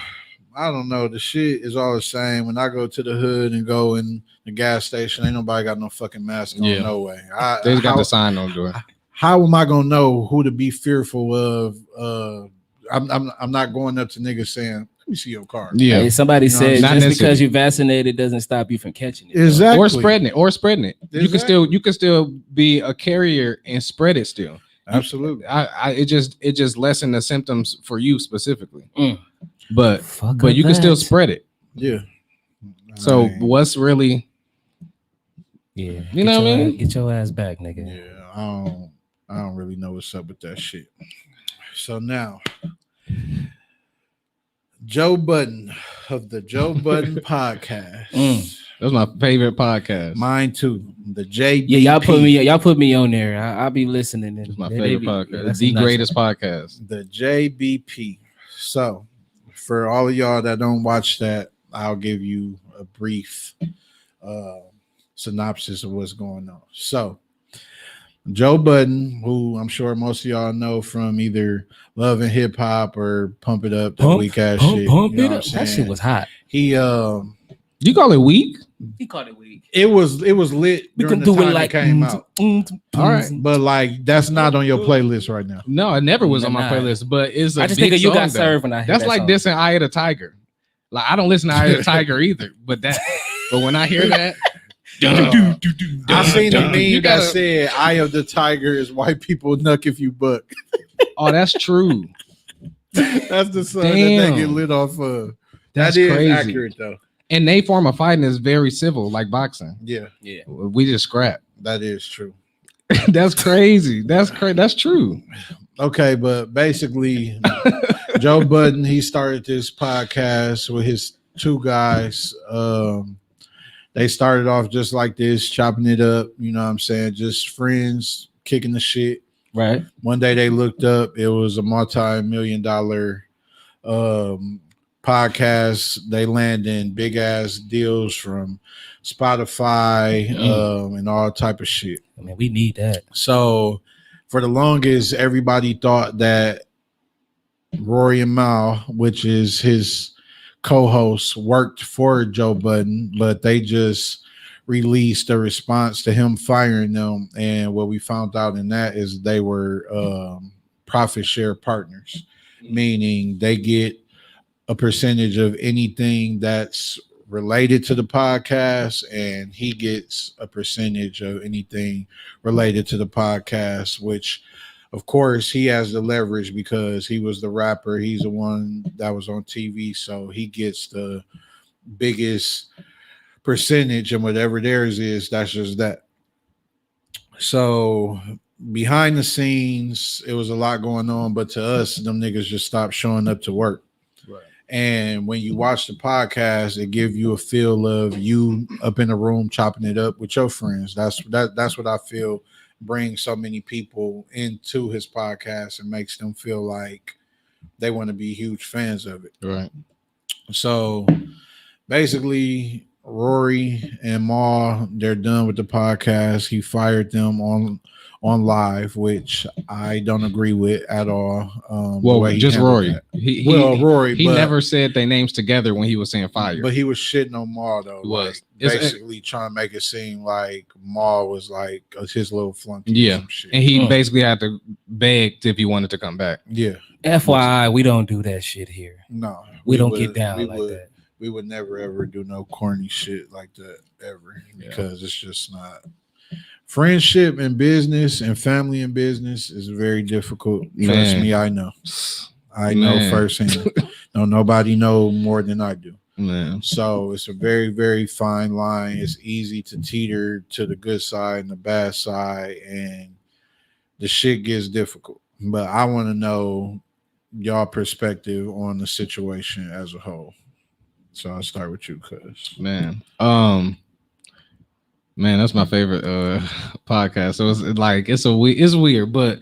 I don't know. The shit is all the same. When I go to the hood and go in the gas station, ain't nobody got no fucking mask on. Yeah. No way. They just got the sign on the door. How am I gonna know who to be fearful of? I'm not going up to niggas saying, "Let me see your card." Yeah. Hey, somebody You know, said not just necessary. because you're vaccinated doesn't stop you from catching it. Exactly. Or spreading it. You can Exactly. still be a carrier and spread it still. Absolutely. It just lessen the symptoms for you specifically. Mm. But Fuck you can still that. spread it. Yeah. So I mean, what's really Yeah, You know what I mean? Get your ass back, nigga. yeah, I don't really know what's up with that shit. So now, Joe Budden of the Joe Budden podcast. that's my favorite podcast. Mine too. The JBP. Yeah, y'all put me on there. I'll be listening. It's my They favorite be- podcast. that's The a nice greatest podcast. The JBP. So, for all of y'all that don't watch that, I'll give you a brief synopsis of what's going on. So, Joe Budden, who I'm sure most of y'all know from either Love and Hip Hop or Pump It Up, that weak ass shit. Pump you know it what up. I'm That saying? shit was hot. He You call it weak? He called it weak. it was lit We during can the do time it like came out. All right. But like that's not on your playlist right now. No, it never was on my Nah. playlist, but it's a I just big think of you song, got though. served when I hear That's that like song. this in Eye of the Tiger. Like I don't listen to Eye of the Tiger either, but when I hear that, I seen a meme You that gotta- said "Eye of the Tiger is white people nuck if you buck." oh, that's true. That's the song that Damn. they get lit off of. That's That is crazy. accurate though. And they form of fighting is very civil, like boxing. Yeah, Yeah. We just scrap. that is true. That's crazy. That's crazy. That's true. Okay, but basically, Joe Budden, he started this podcast with his two guys. They started off just like this, chopping it up. You know what I'm saying? Just friends kicking the shit. Right. One day they looked up, it was a multi-million-dollar podcast. They land in big ass deals from Spotify and all type of shit. I mean, we need that. So for the longest, everybody thought that Rory and Mal, which is his co-host, worked for Joe Budden, but they just released a response to him firing them. And what we found out in that is they were profit share partners, meaning they get a percentage of anything that's related to the podcast, and he gets a percentage of anything related to the podcast, which of course he has the leverage because he was the rapper. He's the one that was on TV, so he gets the biggest percentage, and whatever theirs is, that's just that. So behind the scenes, it was a lot going on, but to us, them niggas just stopped showing up to work. Right. And when you watch the podcast, it gives you a feel of you up in the room chopping it up with your friends. That's what I feel brings so many people into his podcast and makes them feel like they want to be huge fans of it. Right. So basically, Rory and Ma, they're done with the podcast. He fired them on live, which I don't agree with at all. The Well, way he just handled Rory. that. Rory, He but, never said their names together when he was saying fire. but he was shitting on Ma though. He was. Like, It's- basically trying to make it seem like Ma was like his little flunky. Or Yeah. some shit. And he basically had to beg if he wanted to come back. Yeah, FYI, we don't do that shit here. no, We don't would- get down we like would- that. We would never ever do no corny shit like that ever Yeah. because it's just not. Friendship and business and family and business is very difficult. Trust Man. me, I know. I know Man. firsthand. No, nobody know more than I do. Man. So it's a very, very fine line. It's easy to teeter to the good side and the bad side, and the shit gets difficult. But I want to know y'all perspective on the situation as a whole. So I'll start with you, cuz. Man. Man, that's my favorite podcast. So it's like it's weird, but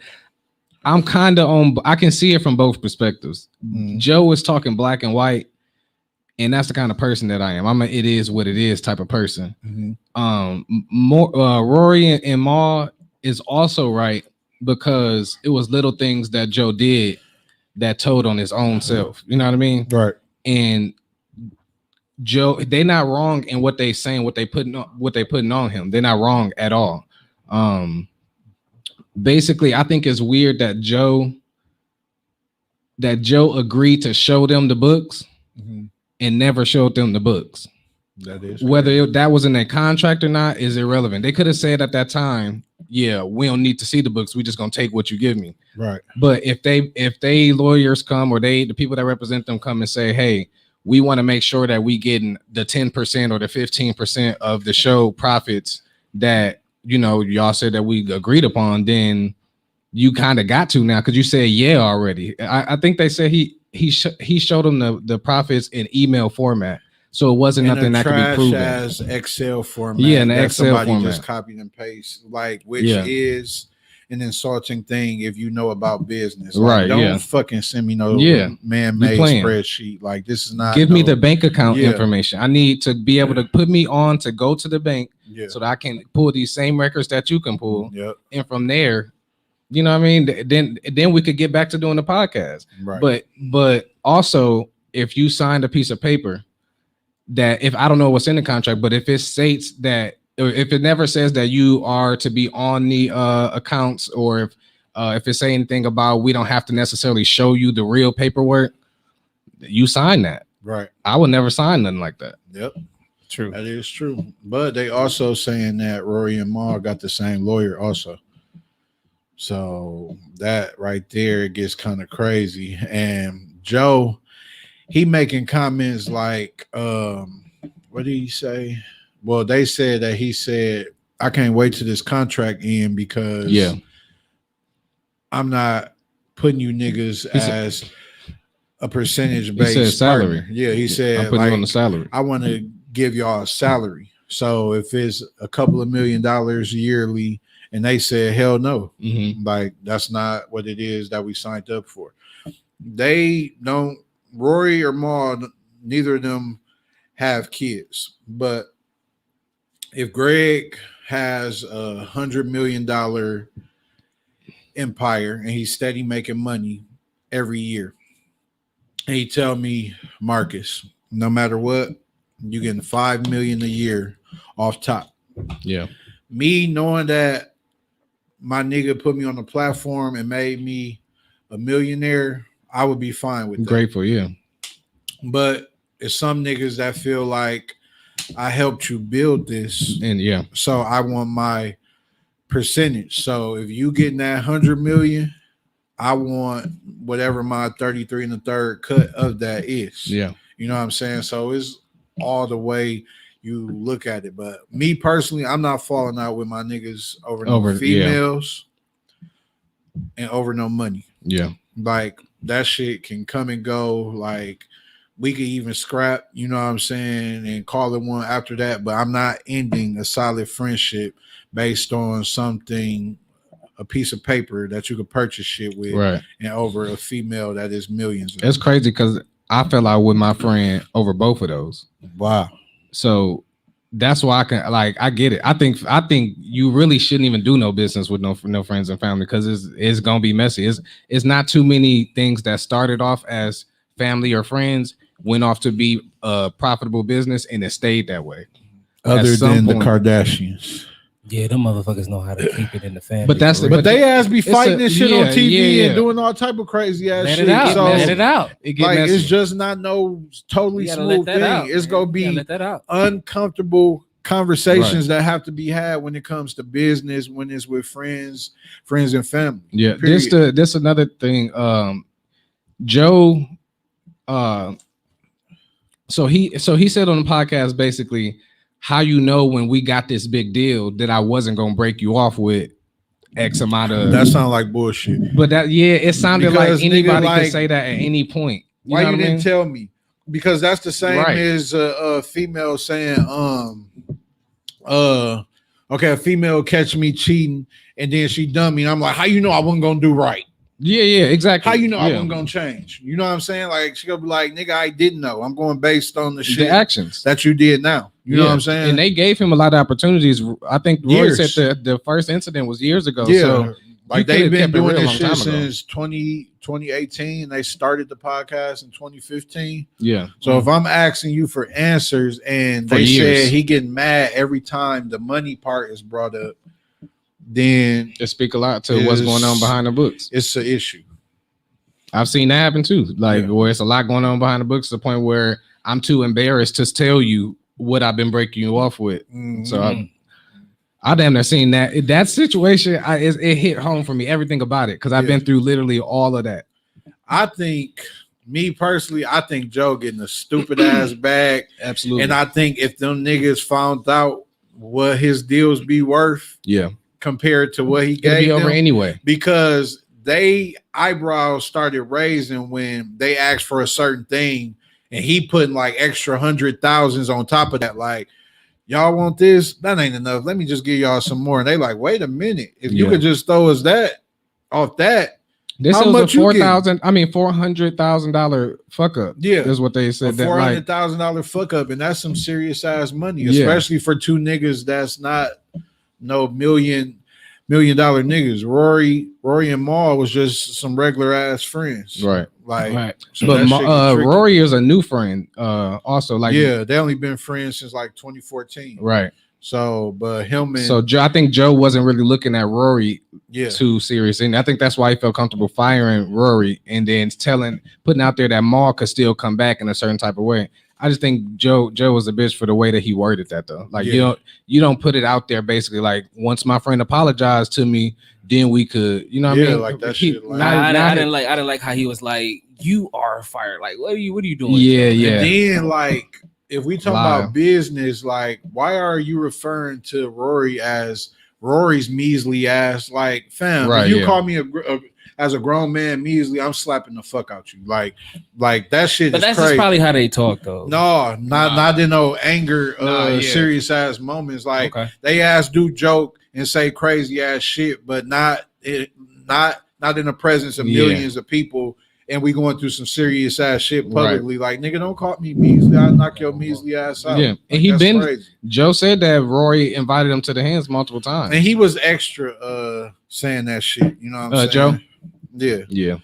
I'm kind of on. I can see it from both perspectives. Mhm. Joe is talking black and white, and that's the kind of person that I am. I'm a it is what it is type of person. More Rory and Ma is also right because it was little things that Joe did that told on his own self. You know what I mean? Right. And Joe, they're not wrong in what they saying, what they putting on him. They're not wrong at all. Basically, I think it's weird that Joe agreed to show them the books and never showed them the books. That is Whether that was in their contract or not is irrelevant. They could have said at that time, yeah, we don't need to see the books. We just gonna take what you give me. right. But if they lawyers come or the people that represent them come and say, hey, we want to make sure that we getting the 10% or the 15% of the show profits that, y'all said that we agreed upon, then you kind of got to now because you said yeah already. I think they said he showed them the profits in email format. So it wasn't In nothing a that could be trash proven. as Excel format. Yeah, in the that Excel somebody format. just copied and paste, which Yeah. is an insulting thing if you know about business. Right, Don't yeah. fucking send me no Yeah. man-made You playing. spreadsheet. Like this is not. Give me the bank account Yeah. information. I need to be able to put me on to go to the bank Yeah. so that I can pull these same records that you can pull. Yep. And from there, you know what I mean? Then we could get back to doing the podcast. Right. But also, if you signed a piece of paper that if I don't know what's in the contract, but if it states that, or if it never says that you are to be on the accounts, or if it say anything about we don't have to necessarily show you the real paperwork, you sign that. Right. I would never sign nothing like that. Yep. True. That is true. But they also saying that Rory and Ma got the same lawyer also. So that right there gets kind of crazy. And Joe, he making comments like, what did he say? Well, they said that he said, I can't wait till this contract end because Yeah. I'm not putting you niggas as a percentage He based said salary. Yeah, he said I'm putting you on the like, salary. I want to give y'all a salary. So if it's a couple of $1 million yearly, and they said, hell no, Mhm. like that's not what it is that we signed up for. They don't, Rory or Ma, neither of them have kids. But if Greg has $100 million empire and he's steady making money every year, and he tell me, Marcus, no matter what, you getting $5 million a year off top. Yeah. Me knowing that my nigga put me on the platform and made me a millionaire, I would be fine with that. Grateful, yeah. But it's some niggas that feel like I helped you build this, And yeah, so I want my percentage. So if you getting that 100 million, I want whatever my 33 and the third cut of that is. yeah, You know what I'm saying? So it's all the way you look at it. But me personally, I'm not falling out with my niggas over no females and over no money. yeah. Like that shit can come and go. Like we could even scrap, you know what I'm saying, and call it one after that. But I'm not ending a solid friendship based on something, a piece of paper that you could purchase shit with, Right. and over a female that is millions. It's crazy because I fell out with my friend over both of those. Wow. So that's why I can I get it. I think you really shouldn't even do no business with no friends and family because it's gonna be messy. It's not too many things that started off as family or friends went off to be a profitable business and it stayed that way. Other At some than point- the Kardashians. Yeah, them motherfuckers know how to keep it in the family. But that's for the- real. But they ass be fighting this shit on yeah, TV yeah. and doing all type of crazy ass let shit. it out. So Let it out. It get like messy. it's just not no totally You gotta let smooth that thing. out. It's man. gonna You be gotta let that out. uncomfortable conversations that have to be had when it comes to business, when it's with friends and family. Yeah, Period. this another thing. Joe, so he said on the podcast basically how you know when we got this big deal that I wasn't gonna break you off with X amount of. That sounds like bullshit. But that it sounded Because, like nigga, anybody like, could say that at any point. Why know you what I didn't mean? tell me? Because that's the same Right. as a female saying, okay, a female catch me cheating and then she done me. And I'm like, how you know I wasn't gonna do right? Yeah, exactly. How you know I Yeah. wasn't gonna change? You know what I'm saying? Like she gonna be like, nigga, I didn't know. I'm going based on the The shit actions. that you did now. You know what I'm saying? And they gave him a lot of opportunities. I think Roy Years. said the first incident was years ago. yeah. So Like you they've could've been kept it doing real this long shit time ago. since 2018. They started the podcast in 2015. yeah. So if I'm asking you for answers and For they years. said he getting mad every time the money part is brought up, then It speak a lot to what's going on behind the books. it's an issue. I've seen that happen too. Like Yeah. where it's a lot going on behind the books to the point where I'm too embarrassed to tell you what I've been breaking you off with. So I damn near seen that situation. It hit home for me, everything about it, because I've been through literally all of that. I think, me personally, I think Joe getting a stupid ass bag. Absolutely. And I think if them niggas found out what his deals be worth yeah, compared to what he it'll be gave over them, anyway. because they eyebrows started raising when they asked for a certain thing and he putting like extra 100,000s on top of that. Like, y'all want this? That ain't enough. Let me just give y'all some more. And they like, wait a minute. If you Yeah. could just throw us that off that. This How was much a you getting? $400,000 fuck up. Yeah. Is what they A said. That like $400,000 fuck up, and that's some serious ass money, Yeah. especially for two niggas that's not no $1 million niggas. Rory and Maul was just some regular ass friends, right. Like, Right. so But that shit get tricky. Rory is a new friend. Also, like yeah, they only been friends since like 2014. right. So, but him and So I think Joe wasn't really looking at Rory yeah, too serious, and I think that's why he felt comfortable firing Rory and then putting out there that Maul could still come back in a certain type of way. I just think Joe was a bitch for the way that he worded that though. Like Yeah. you don't put it out there basically like once my friend apologized to me, then we could, you know what Yeah, I mean? like that He- shit, like- I didn't like how he was like, you are fired. Like, what are you doing? Yeah, Joe? yeah. And then like if we talk Lie. about business, like why are you referring to Rory as Rory's measly ass? Like, fam, Right, if you yeah. call me as a grown man measly, I'm slapping the fuck out you. Like that shit But is that's crazy. just probably how they talk, though. No, not in no anger, Nah, yeah. serious ass moments. Like Okay. they ass do joke and say crazy ass shit, but not in the presence of Yeah. millions of people. And we going through some serious ass shit publicly. Like, nigga, don't call me measly. I'll knock your measly ass out. Yeah. Like, And he that's been- crazy. Joe said that Rory invited him to the hands multiple times. And he was extra saying that shit. You know what I'm saying? Joe? Yeah. Yeah.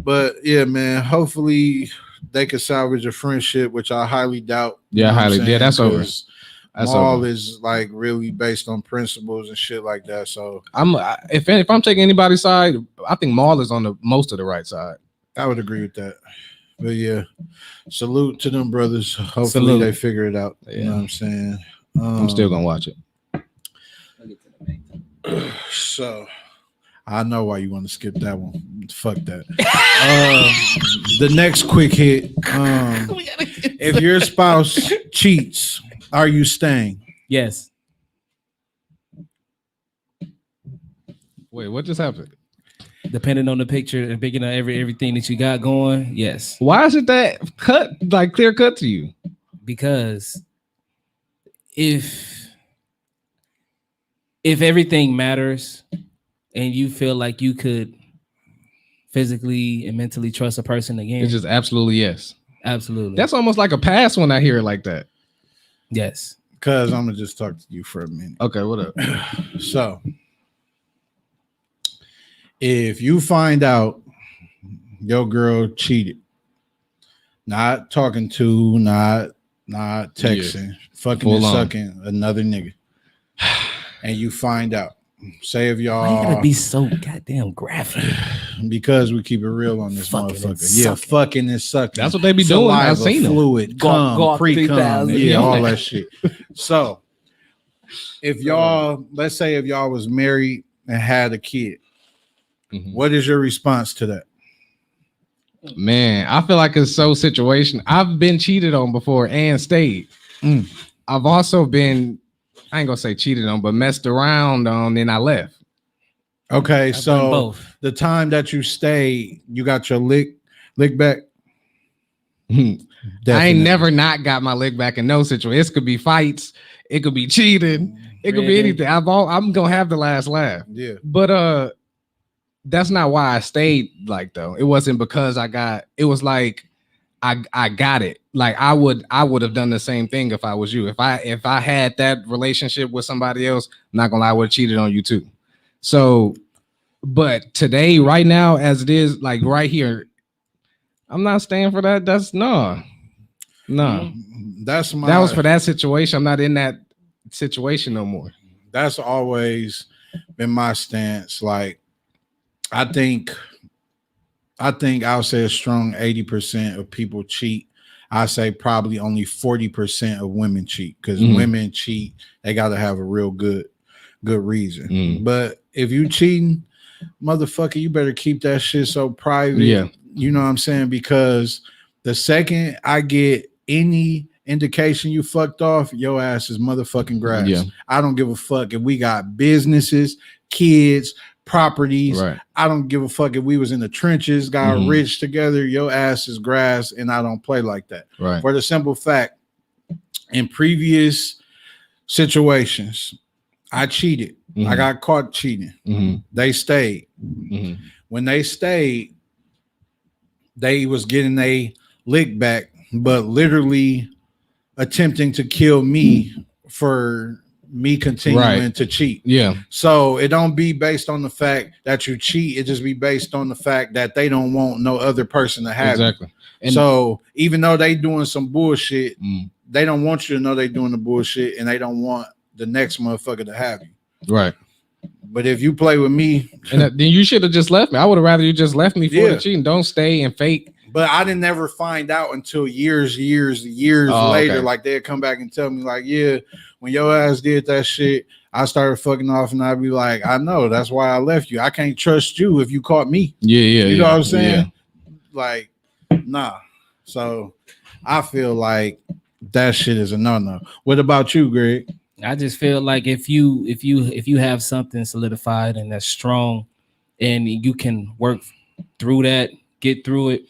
But yeah, man, hopefully they could salvage a friendship, which I highly doubt. Yeah, You know what I'm highly. Yeah, saying? that's over. 'Cause That's Maul over. is like really based on principles and shit like that. So If I'm taking anybody's side, I think Maul is on the most of the right side. I would agree with that. But yeah, salute to them brothers. Hopefully Salute. they figure it out. You Yeah. know what I'm saying? I'm still gonna watch it. So I know why you want to skip that one. Fuck that. The next quick hit. If your spouse cheats, are you staying? Yes. Wait, what just happened? Depending on the picture and picking up everything that you got going, yes. Why is it that cut like clear cut to you? Because if everything matters and you feel like you could physically and mentally trust a person again, It's just absolutely yes. absolutely. That's almost like a pass when I hear it like that. yes. Because I'm gonna just talk to you for a minute. Okay, what up? So if you find out your girl cheated, not talking to, not texting, fucking Full and on. sucking another nigga, and you find out, say if Why you y'all gotta be so goddamn graphic? because we keep it real on this Fucking and motherfucker. Yeah, sucking. fucking and sucking. That's what they be doing. I've Saliva, seen them. fluid, cum, Go up pre-cum, 3000. yeah, all Yeah. that shit. So if y'all, let's say if y'all was married and had a kid, Mhm. what is your response to that? Man, I feel like it's so situation. I've been cheated on before and stayed. Mm. I've also been, I ain't gonna say cheated on, but messed around on, and I left. Okay, I've done so both. the time that you stayed, you got your lick back. I Definitely. ain't never not got my leg back in no situation. It could be fights, it could be cheating, it could be Really? anything. I'm gonna have the last laugh. Yeah. But that's not why I stayed like though. It wasn't because it was like I got it. Like I would have done the same thing if I was you. If I had that relationship with somebody else, I'm not gonna lie, I would have cheated on you too. So, but today, right now, as it is, like right here, I'm not staying for that. That's no. That's my That was for that situation. I'm not in that situation no more. that's always been my stance. Like I think I'll say a strong 80% of people cheat. I say probably only 40% of women cheat because Mhm. women cheat, they gotta have a real good reason. Mm. But if you cheating, motherfucker, you better keep that shit so private. Yeah. You know what I'm saying? Because the second I get any indication you fucked off, your ass is motherfucking grass. Yeah. I don't give a fuck if we got businesses, kids, properties. Right. I don't give a fuck if we was in the trenches, got Mhm. rich together. Your ass is grass, and I don't play like that. Right. For the simple fact, in previous situations, I cheated. I got caught cheating. Mhm. They stayed. Mhm. When they stayed, they was getting a lick back, but literally attempting to kill me for me continuing Right. to cheat. Yeah. So it don't be based on the fact that you cheat. It just be based on the fact that they don't want no other person to have Exactly. it. And So even though they doing some bullshit, Mm. they don't want you to know they doing the bullshit, and they don't want the next motherfucker to have you. right. But if you play with me, And then you should have just left me. I would have rather you just left me for Yeah. the cheating. Don't stay and fake. but I didn't never find out until years Oh, later. okay. Like they'd come back and tell me, like, yeah, when your ass did that shit, I started fucking off, and I'd be like, I know that's why I left you. I can't trust you if you caught me. Yeah. Yeah. You know what I'm saying? Yeah. Like, nah. So I feel like that shit is a no-no. What about you, Greg? I just feel like if you have something solidified and that's strong, and you can work through that, get through it.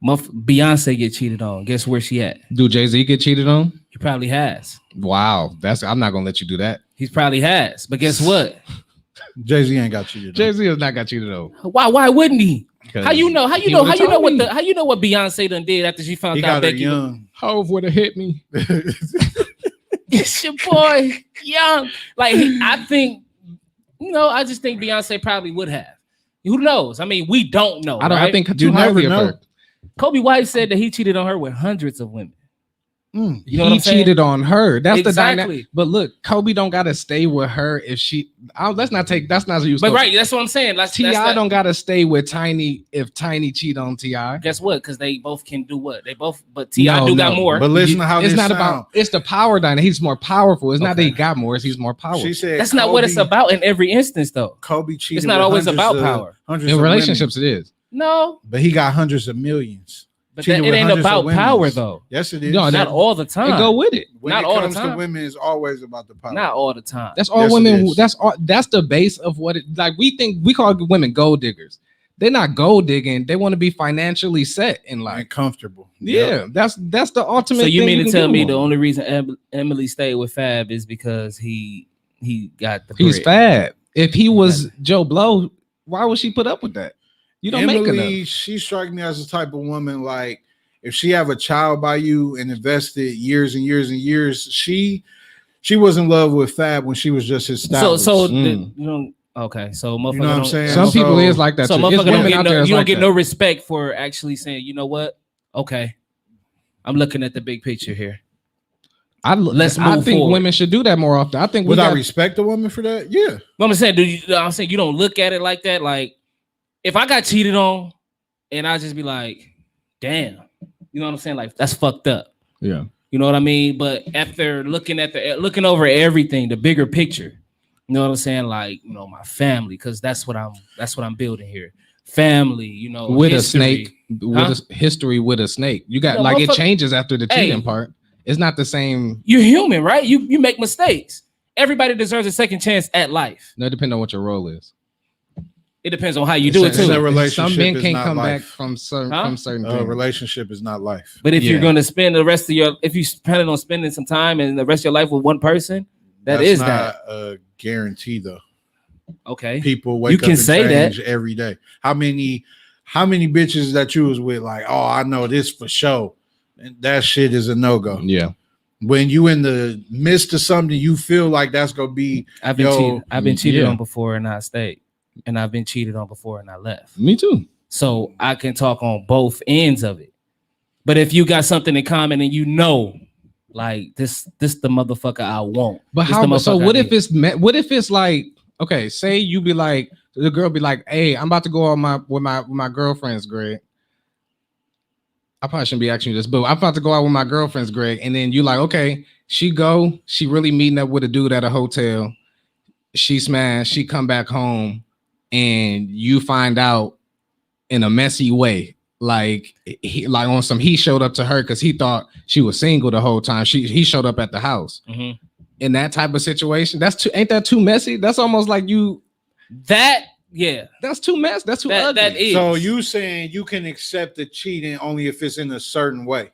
Beyonce get cheated on. Guess where she at? Do Jay-Z get cheated on? He probably has. Wow. I'm not gonna let you do that. He probably has. But guess what? Jay-Z ain't got you. Jay-Z has not got cheated on. Why wouldn't he? How you know? How you He know? would've How you know told what me. how you know what Beyonce done did after she found He out got her Becky was- young. Hove would have hit me. It's your boy Young. Like I think, I just think Beyonce probably would have. Who knows? I mean, we don't know. I don't. I right? think You too never highly of know. her. Kobe White said that he cheated on her with hundreds of women. You know what I'm saying? cheated on her. That's the Exactly. dynamic. But look, Kobe don't gotta stay with her if she. Let's not take. That's not you. But right, that's what I'm saying. Ti don't gotta stay with Tiny if Tiny cheat on Ti. Guess what? Because they both can do what they both. But Ti got more. But listen to how it's this not sound. about. It's the power dynamic. He's more powerful. It's not that Okay. he got more. It's he's more powerful. She said That's not what it's about in every instance, though. Kobe cheated. It's not with always hundreds about of- power. hundreds In of relationships, women, it is. No, but he got hundreds of millions. but Cheated it with ain't hundreds of about women. power, though. Yes, it is. No, Not all the time. And go with it. when not it all the comes to time. women, it's always about the power. Not all the time. That's all Yes, it women. is. That's all. That's the base of what it. Like we call women gold diggers. They're not gold digging. They want to be financially set in life. and comfortable. Yeah, that's the ultimate. So you thing mean to can tell give me them. the only reason Emily stayed with Fab is because he got the He's bread? Fab? If he was Joe Blow, why would she put up with that? You don't make Emily, enough. she struck me as the type of woman like if she have a child by you and invested years and years and years, she was in love with Fab when she was just his stylist. So Mm. you know, okay. So motherfucker, You know what I'm don't- saying? Some people So- is like that. So too. motherfucker It's don't women get out no, there. you don't Like get that. no respect for actually saying, you know what? Okay, I'm looking at the big picture here. Let's I move think forward. women should do that more often. I think we would I got, respect a woman for that? Yeah. What I'm saying, I'm saying you don't look at it like that. Like if I got cheated on, and I just be like, damn, you know what I'm saying? Like that's fucked up. yeah. You know what I mean? But after looking over everything, the bigger picture, you know what I'm saying? Like, you know, my family, because that's what I'm building here. Family, you know, With history. a snake, with a history with a snake. You got No, like it motherfucker- changes after the Hey. cheating part. It's not the same. You're human, right? You make mistakes. Everybody deserves a second chance at life. No, depending on what your role is. It depends on how you do it It's a too. relationship Some men is can't not come back life. from certain Huh? things. A relationship is not life. But if you're Yeah. gonna spend the rest of if you planning on spending some time and the rest of your life with one person, That's is not that. a guarantee though. Okay. People wake You up can and say that. change every day. How many bitches that you was with like, oh, I know this for sure. And that shit is a no-go. Yeah. When you in the midst of something, you feel like that's gonna be I've been Yo, cheated. I've been cheated yeah. on before and I stayed. And I've been cheated on before and I left. Me too. So I can talk on both ends of it. But if you got something in common and you know, like this the motherfucker I want. But This how? the So motherfucker what I if need. what if it's like, okay, say you be like, the girl be like, hey, I'm about to go on with my girlfriends, Greg. I probably shouldn't be asking you this, but I'm about to go out with my girlfriends, Greg. And then you like, okay, she really meeting up with a dude at a hotel. She smashed, she come back home, and you find out in a messy way. Like he showed up to her because he thought she was single the whole time. He showed up at the house. Mhm. In that type of situation, ain't that too messy? That's almost like that's too messy. That's too ugly. that is. so you saying you can accept the cheating only if it's in a certain way.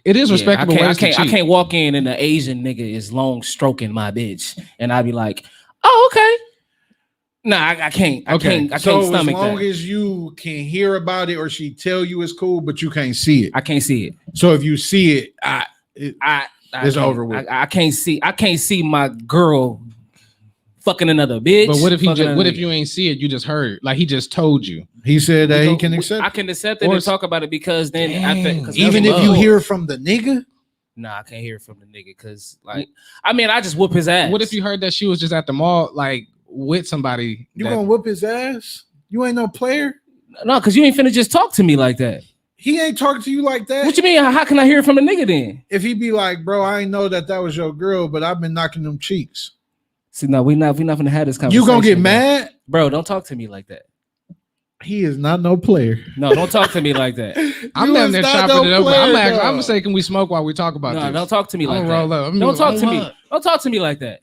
It is Yeah, respectable. I ways to can't cheat. walk in and the Asian nigga is long stroking my bitch, and I'd be like, "Oh, okay." Nah, I can't. I Okay. can't So as stomach long that. as you can hear about it or she tell you it's cool, but you can't see it. I can't see it. So if you see it, It's It's over with. I can't see my girl fucking another bitch. But what if fucking another nigga. you ain't see it? You just heard. Like he just told you. he said that he can I accept. can accept it Or and talk about it because then Damn. 'cause Even that's if you love. hear from the nigga, Nah, I can't hear it from the nigga because I just whoop his ass. What if you heard that she was just at the mall, like with somebody? you that- gonna whoop his ass? You ain't no player. No, because you ain't finna just talk to me like that. He ain't talking to you like that. What you mean? How can I hear it from the nigga then? If he be like, bro, I ain't know that was your girl, but I've been knocking them cheeks. See, no, we not gonna have this conversation. You gonna get bro. mad? Bro, don't talk to me like that. He is not no player. No, don't talk to me like that. I'm You down is there not chopping no it up. player, I'm dog. gonna say, can we smoke while we talk about No, this? don't talk to me I'm like gonna roll that. up. I'm Don't talk to roll me. up. Don't talk to me like that.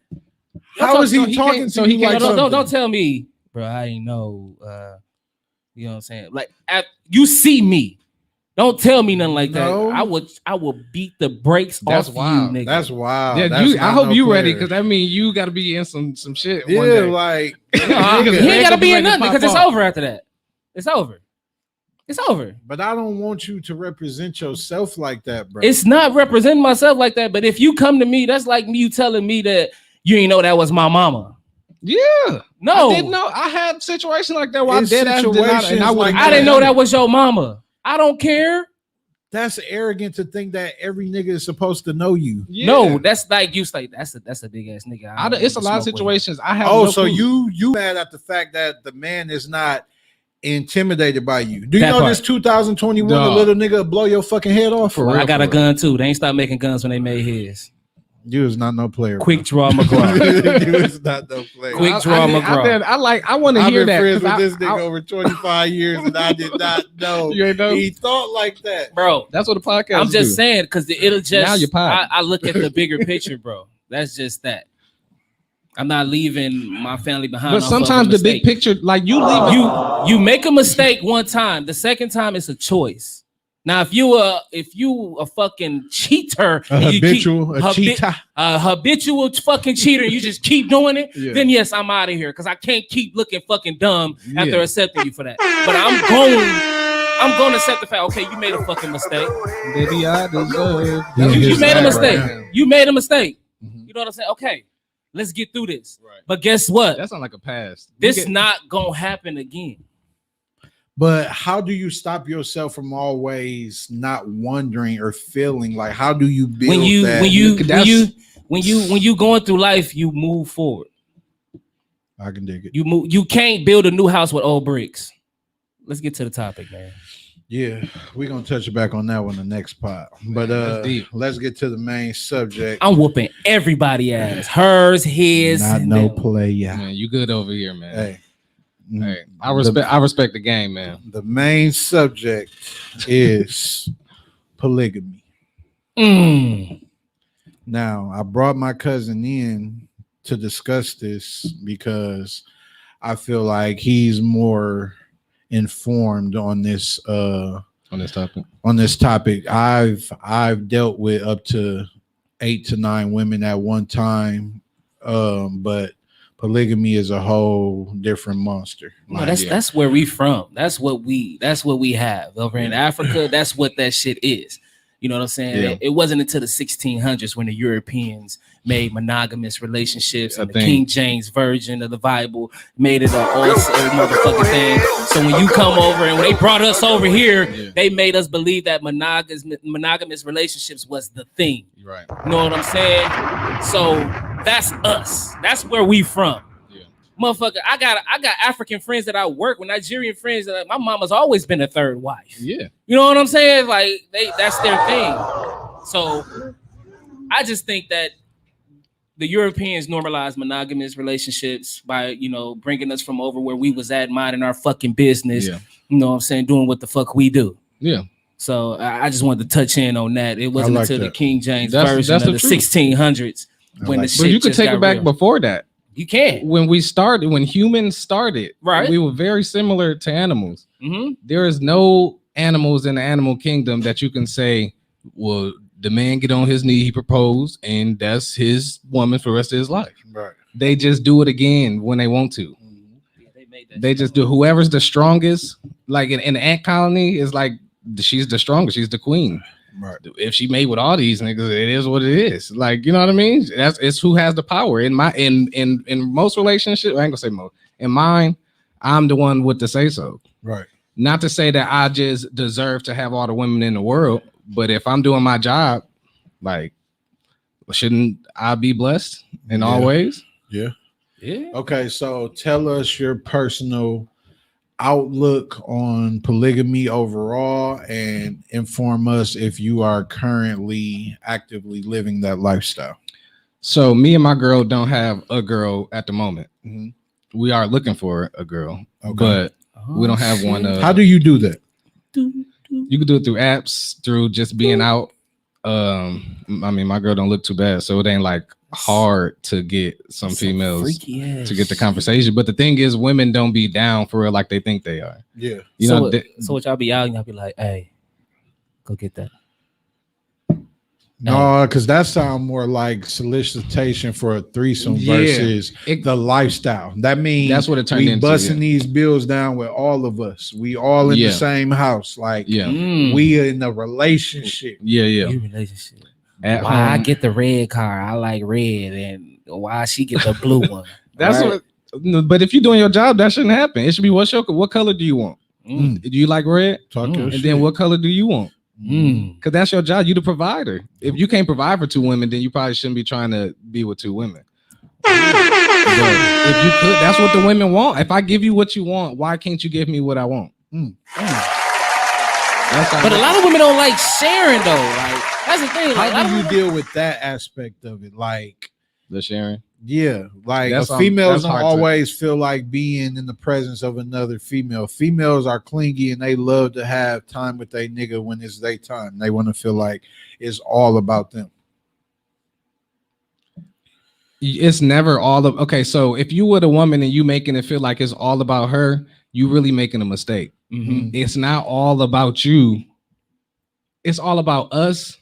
How is so he he talking can't- to so you he can't- like No, something? don't tell me, bro. I ain't know. You know what I'm saying? Like, you see me. Don't tell me nothing like No. that. I will beat the brakes That's off wild. you, nigga. That's wild. Yeah, That's I not hope no you ready player. because that means you got to be in some shit. Yeah, one day. like No, you nigga. ain't gotta be in Ready to nothing pop because it's off. over after that. It's over. It's over. But I don't want you to represent yourself like that, bro. It's not representing myself like that. But if you come to me, that's like you telling me that you ain't know that was my mama. Yeah, No, I didn't know. I had situations like that where I It's dead ass did not, and I situations would. like I didn't know that was your mama. I don't care. That's arrogant to think that every nigga is supposed to know you. No, that's like you say. That's a big ass nigga. It's a lot of situations. I have. Oh, no so clue. you mad at the fact that the man is not intimidated by you? Do you That know part. this 2021 No. a little nigga will blow your fucking head off? For real. I got a gun too. They ain't stopped making guns when they made his. You is not no player. Quick draw bro. McGraw. You is not no player. Quick draw McGraw. I want to I've hear been that. friends 'cause with this nigga I- over 25 years, and I did not know You ain't know? he thought like that. Bro, That's what the podcast. I'm just saying because it'll just. Now you're potting. I look at the bigger picture, bro. That's just that. I'm not leaving my family behind. But off of a sometimes the big mistake. picture, like you leave. you make a mistake one time. The second time it's a choice. Now, if you a fucking cheater, A and you keep- habitual, a cheetah. habitual fucking cheater, and you just keep doing it, Yeah. then yes, I'm out of here because I can't keep looking fucking dumb after Yeah. accepting you for that. But I'm going to accept the fact. Okay, you made a fucking mistake. Baby, I deserve. Yeah, You his made a bad mistake. right now. You made a mistake. Mhm. You know what I'm saying? Okay, let's get through this. Right. But guess what? That sounds like a past. This not gonna happen again. But how do you stop yourself from always not wondering or feeling like? How do you build that? When you going through life, you move forward. I can dig it. You move. You can't build a new house with old bricks. Let's get to the topic, man. Yeah, we're gonna touch back on that one the next part. But that's deep. let's get to the main subject. I'm whooping everybody ass. Hers, his, Not and no them. play, yeah. Man, you good over here, man. Hey, Hey, I respect the game, man. The main subject is polygamy. Mm. Now, I brought my cousin in to discuss this because I feel like he's more informed on this On this topic. I've dealt with up to 8 to 9 women at one time, but polygamy is a whole different monster. No, that's where we from. That's what we have over in Africa. That's what that shit is. You know what I'm saying? Yeah. It wasn't until the 1600s when the Europeans made monogamous relationships and the thing. King James version of the Bible made it a motherfucking thing. So when you come over and when they brought us over here, Yeah. they made us believe that monogamous relationships was the thing. Right. You know what I'm saying? So that's us. That's where we from. Yeah. Motherfucker, I got African friends that I work with, Nigerian friends that my mama's always been a third wife. Yeah. You know what I'm saying? Like that's their thing. So I just think that the Europeans normalized monogamous relationships by, bringing us from over where we was at, minding our fucking business. Yeah. You know what I'm saying? Doing what the fuck we do. Yeah. So I just wanted to touch in on that. It wasn't like until the that. King James That's version of the the truth. 1600s when like the that. shit But you could just take got it back real. before that. You can. When humans started, Right. we were very similar to animals. Mm-hmm. There is no animals in the animal kingdom that you can say, well, the man get on his knee, he proposed, and that's his woman for the rest of his life. Right. They just do it again when they want to. Yeah, they made that They shit just up. do whoever's the strongest. Like in the ant colony, is like she's the strongest, she's the queen. Right. If she made with all these niggas, it is what it is. Like, you know what I mean? It's who has the power. In most relationships, I ain't gonna say most. In mine, I'm the one with the say so. Right. Not to say that I just deserve to have all the women in the world, but if I'm doing my job, like, shouldn't I be blessed in all Yeah. ways? Yeah. Yeah. Okay, so tell us your personal outlook on polygamy overall and inform us if you are currently actively living that lifestyle. So me and my girl don't have a girl at the moment. Mhm. We are looking for a girl, Okay. but we don't have one. How do you do that? You can do it through apps, through just being out. I mean, my girl don't look too bad, so it ain't like hard to get some females freaky ass to get the conversation. But the thing is, women don't be down for it like they think they are. Yeah. You so, know, so what y'all be out and y'all be like, hey, go get that. No, because that sounds more like solicitation for a threesome Yeah. versus It- the lifestyle. That means That's what it turned we into, busting yeah. these bills down with all of us. We all in Yeah. the same house. Like Yeah, Mm. we in a relationship. yeah. Your relationship. At Why I home. get the red car, I like red, and why she get the blue one. That's Right? what. No, but if you're doing your job, that shouldn't happen. It should be what color do you want? Mm. Do you like red? Talk your And shit. then what color do you want? Because that's your job. You the provider. If you can't provide for two women, then you probably shouldn't be trying to be with two women. But if you could, that's what the women want. If I give you what you want, why can't you give me what I want? But a lot of women don't like sharing though. Like that's the thing. Like, How do you deal with that aspect of it? Like, The sharing. yeah, like That's, females that's don't hard to- always feel like being in the presence of another female. Females are clingy and they love to have time with their nigga when it's their time. They want to feel like it's all about them. It's never all of okay. So if you were a woman and you making it feel like it's all about her, you really making a mistake. It's not all about you. It's all about us.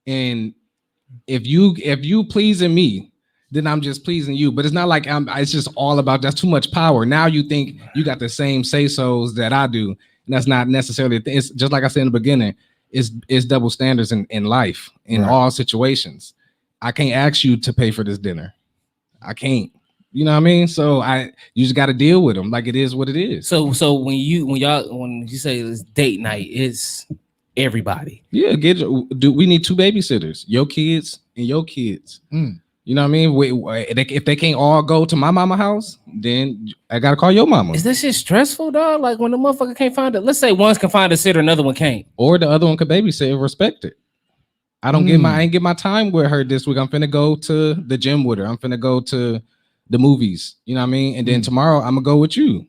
And if you pleasing me, then I'm just pleasing you. But it's not like it's just all about that's too much power. Now you think you got the same say-sos that I do. And that's not necessarily a thing. It's just like I said in the beginning, it's double standards in life in all situations. I can't ask you to pay for this dinner. I can't. You know what I mean? So you just got to deal with them like it is what it is. So when you say it's date night, it's everybody. Yeah, we need two babysitters, your kids and your kids. You know what I mean? If they can't all go to my mama house, then I gotta call your mama. Is this shit stressful, dog? Like when the motherfucker can't find it. Let's say one can find a sitter, another one can't. Or the other one could babysit and respect it. I ain't get my time with her this week. I'm finna go to the gym with her. I'm finna go to the movies. You know what I mean? And then tomorrow I'm gonna go with you.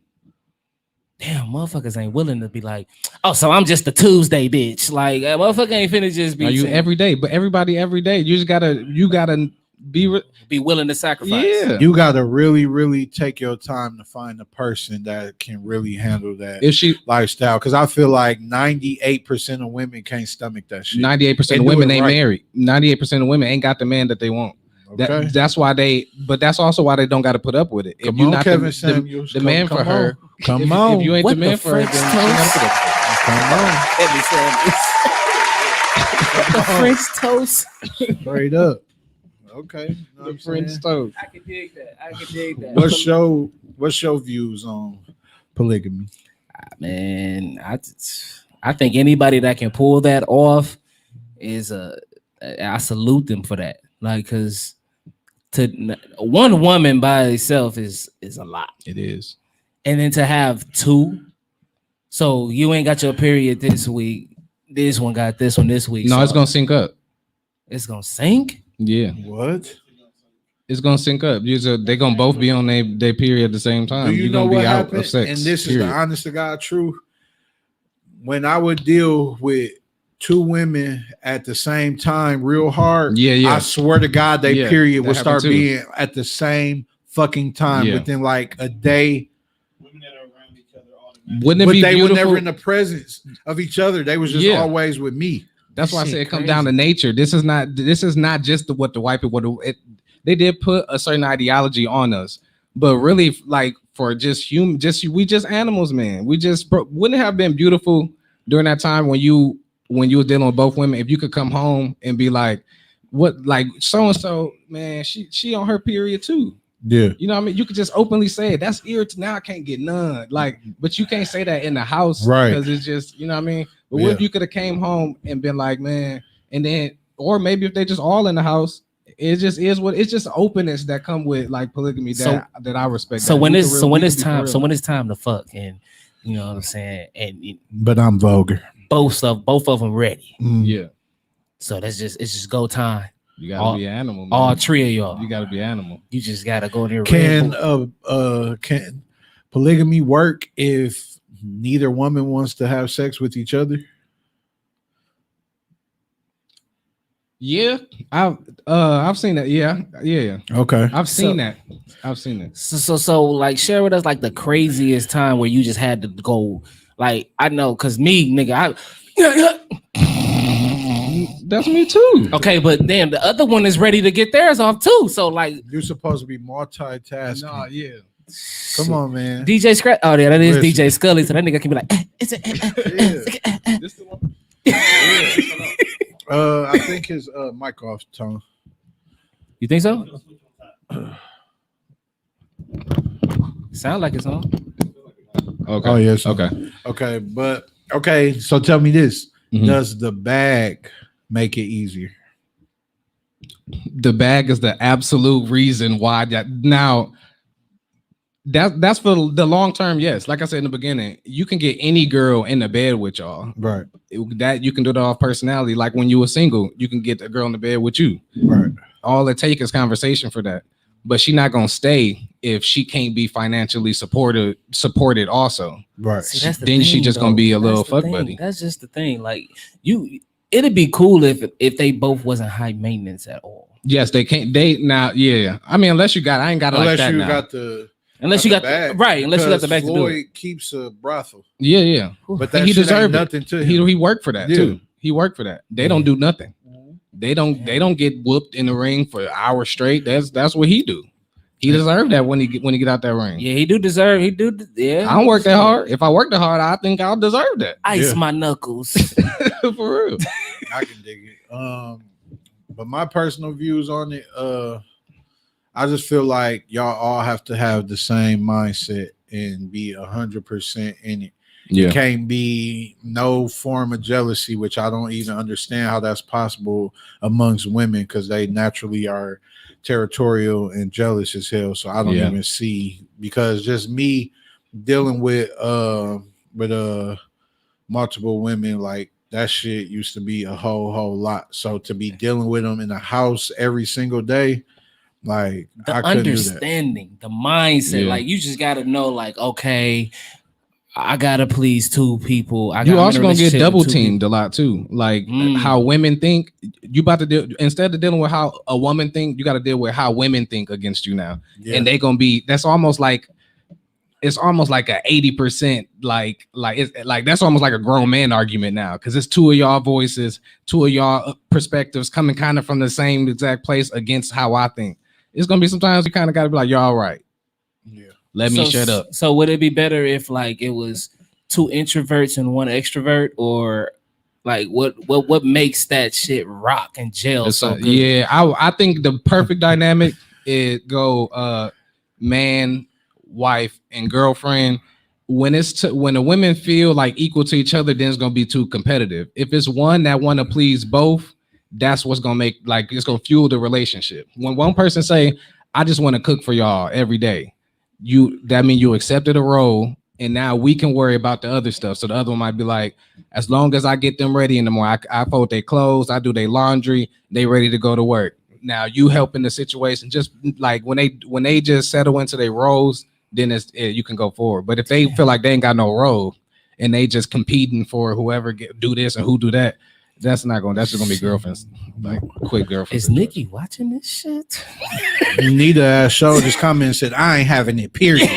Damn, motherfuckers ain't willing to be like, oh, so I'm just a Tuesday bitch. Like, motherfucker ain't finna just be. Are you every day? But everybody every day. You gotta be willing to sacrifice. Yeah. You got to really, really take your time to find a person that can really handle that lifestyle. Because I feel like 98% of women can't stomach that shit. 98% of women ain't married. 98% of women ain't got the man that they want. Okay. That's why but that's also why they don't got to put up with it. Come if you're on, not Kevin Samuels, the man for her, come on. If you ain't What the man the for her, French then you gotta put up with it. Kevin Samuels. The French toast. Straight up. Okay. The French toast. I can dig that. What's your views on polygamy? Man, I think anybody that can pull that off is I salute them for that. Like, cause one woman by itself is a lot. It is. And then to have two, so you ain't got your period this week. This one got this one this week. No, so it's gonna sync up. It's gonna sync. Yeah. What? It's gonna sync up. They're gonna both be on their period at the same time. Do you You're know gonna what be out happened? of sex. And this period. is the honest to God truth. When I would deal with two women at the same time real hard, yeah. I swear to God, they period would start too. being at the same fucking time within like a day. Women that are around each other all the Wouldn't it But be they beautiful? were never in the presence of each other. They was just always with me. That's why I Shit say it comes crazy. down to nature. This is not just what the white people they did put a certain ideology on us, but really like for just we just animals, man. We just wouldn't it have been beautiful during that time when you were dealing with both women if you could come home and be like, what, like so and so, man, she on her period too. Yeah. You know what I mean? You could just openly say it. That's irritating. Now I can't get none. Like, but you can't say that in the house, Right? Because it's just, you know what I mean? But what if you could have came home and been like, man, and then, or maybe if they just all in the house, it just is what it's just openness that come with like polygamy that I respect. So when it's time to fuck, and you know what I'm saying, and But I'm vulgar. both of them ready. Yeah, So it's just go time. you gotta be an animal. Man. All three of y'all. You gotta be animal. You just gotta go in there. Can polygamy work if neither woman wants to have sex with each other? Yeah, I've seen that. Yeah. Okay. I've seen that. So like share with us like the craziest time where you just had to go. Like I know, cause me, nigga, That's me too. okay, but then the other one is ready to get theirs off too. So like You're supposed to be multitasking. Nah, yeah. Come on, man. DJ Scratch. Oh yeah, that is Listen. DJ Scully. So that nigga can be like, This the one. I think his mic off, Tom. You think so? Sound like it's on. Okay. Oh yes. Okay. Okay, but okay. So tell me this: Mhm. Does the bag make it easier? The bag is the absolute reason why that now that's for the long term. Yes, like I said in the beginning, you can get any girl in the bed with y'all. Right. That you can do that off personality. Like when you were single, you can get a girl in the bed with you. Right. All it takes is conversation for that. But she not gonna stay if she can't be financially supported also. Right. See, that's the Then she thing, just gonna though. be a That's little the fuck thing. buddy. That's just the thing. Like it'd be cool if they both wasn't high maintenance at all. Yes, they can't. They now, yeah. I mean, unless you got, I ain't got it like Unless that you now. got the Unless you got bag. right. Unless you got the Because back to do it. Floyd keeps a brothel, Yeah, yeah. but And that he shit ain't deserved it. nothing to him. He worked for that Yeah. too. He worked for that. They don't do nothing. They don't get whooped in the ring for hours straight. That's what he do. He deserved that when he get out that ring. Yeah, he do deserve. He do. Yeah. I don't work that hard. If I work that hard, I think I'll deserve that. Ice Yeah. my knuckles. For real. I can dig it. But my personal views on it, I just feel like y'all all have to have the same mindset and be 100% in it. Yeah. Can't be no form of jealousy, which I don't even understand how that's possible amongst women because they naturally are territorial and jealous as hell. So I don't Yeah. even see, because just me dealing with multiple women, like that shit used to be a whole lot. So to be dealing with them in the house every single day, like The I couldn't do that. understanding, the mindset. Yeah. Like you just got to know. Like okay, I gotta please two people. You also gonna get double teamed a lot too. Like Mm. how women think. You about to deal, instead of dealing with how a woman think, you got to deal with how women think against you now. Yeah. And they gonna be. That's almost like. It's almost like a 80%. Like it's like that's almost like a grown man argument now because it's two of y'all voices, two of y'all perspectives coming kind of from the same exact place against how I think. It's gonna be sometimes you kind of got to be like, y'all right. Yeah. Let me shut up. So would it be better if like it was two introverts and one extrovert, or like what makes that shit rock and gel so good? Yeah, I think the perfect dynamic is go man, wife, and girlfriend. When when the women feel like equal to each other, then it's gonna be too competitive. If it's one that want to please both, that's what's gonna make like it's gonna fuel the relationship. When one person say, "I just want to cook for y'all every day," that means you accepted a role, and now we can worry about the other stuff. So the other one might be like, as long as I get them ready in the morning, I fold their clothes, I do their laundry, they ready to go to work. Now you help in the situation. Just like when they just settle into their roles, then you can go forward. But if they feel like they ain't got no role and they just competing for whoever do this and who do that, that's just gonna be girlfriends, like quick girlfriends. Is Nikki watching this shit? Nita show just come in and said, I ain't having it, period.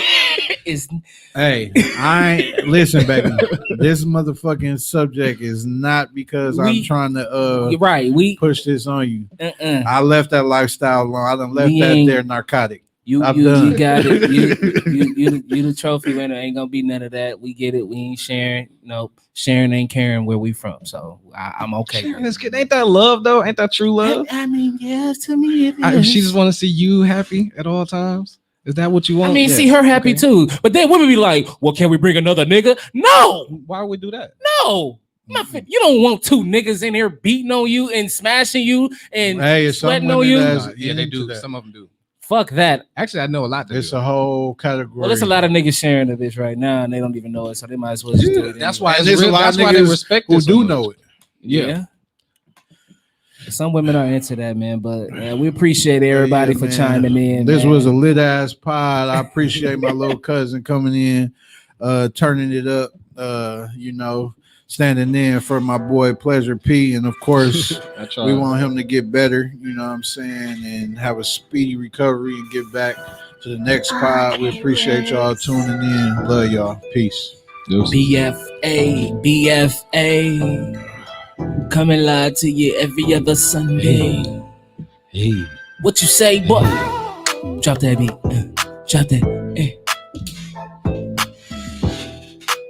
Is Hey, I ain't listen, baby. This motherfucking subject is not because I'm trying to you're right. We push this on you. uh-uh. I left that lifestyle alone. I done left We that ain't- there narcotic. You I'm you done. got it. You the trophy winner. Ain't gonna be none of that. We get it. We ain't sharing. Nope. Sharing ain't caring where we from. So I'm okay. Sharing is good. Ain't that love though? Ain't that true love? I mean, yeah, to me it If is. she just want to see you happy at all times, is that what you want? I mean, Yeah. see her happy Okay. too. But then women be like, well, can we bring another nigga? No, Why would we do that? no. You don't want two niggas in here beating on you and smashing you and Hey, it's some sweating on women you. that's Yeah, they into do. that. Some of them do. Fuck that. Actually, I know a lot. It's a whole category. Well, there's a lot of niggas sharing of this right now, and they don't even know it, so they might as well just do it. That's anyway. why And it's there's a real. lot That's of why they niggas respect who it so do much. know it. Yeah. Some women are into that, man, but we appreciate everybody Yeah, for man. chiming in. This man. was a lit ass pod. I appreciate my little cousin coming in, turning it up, standing in for my boy Pleasure P. And of course, we want him to get better, you know what I'm saying, and have a speedy recovery and get back to the next pod. We appreciate y'all tuning in. Love y'all. Peace. BFA. Coming live to you every other Sunday. Hey. What you say, boy? Drop that beat. Drop that.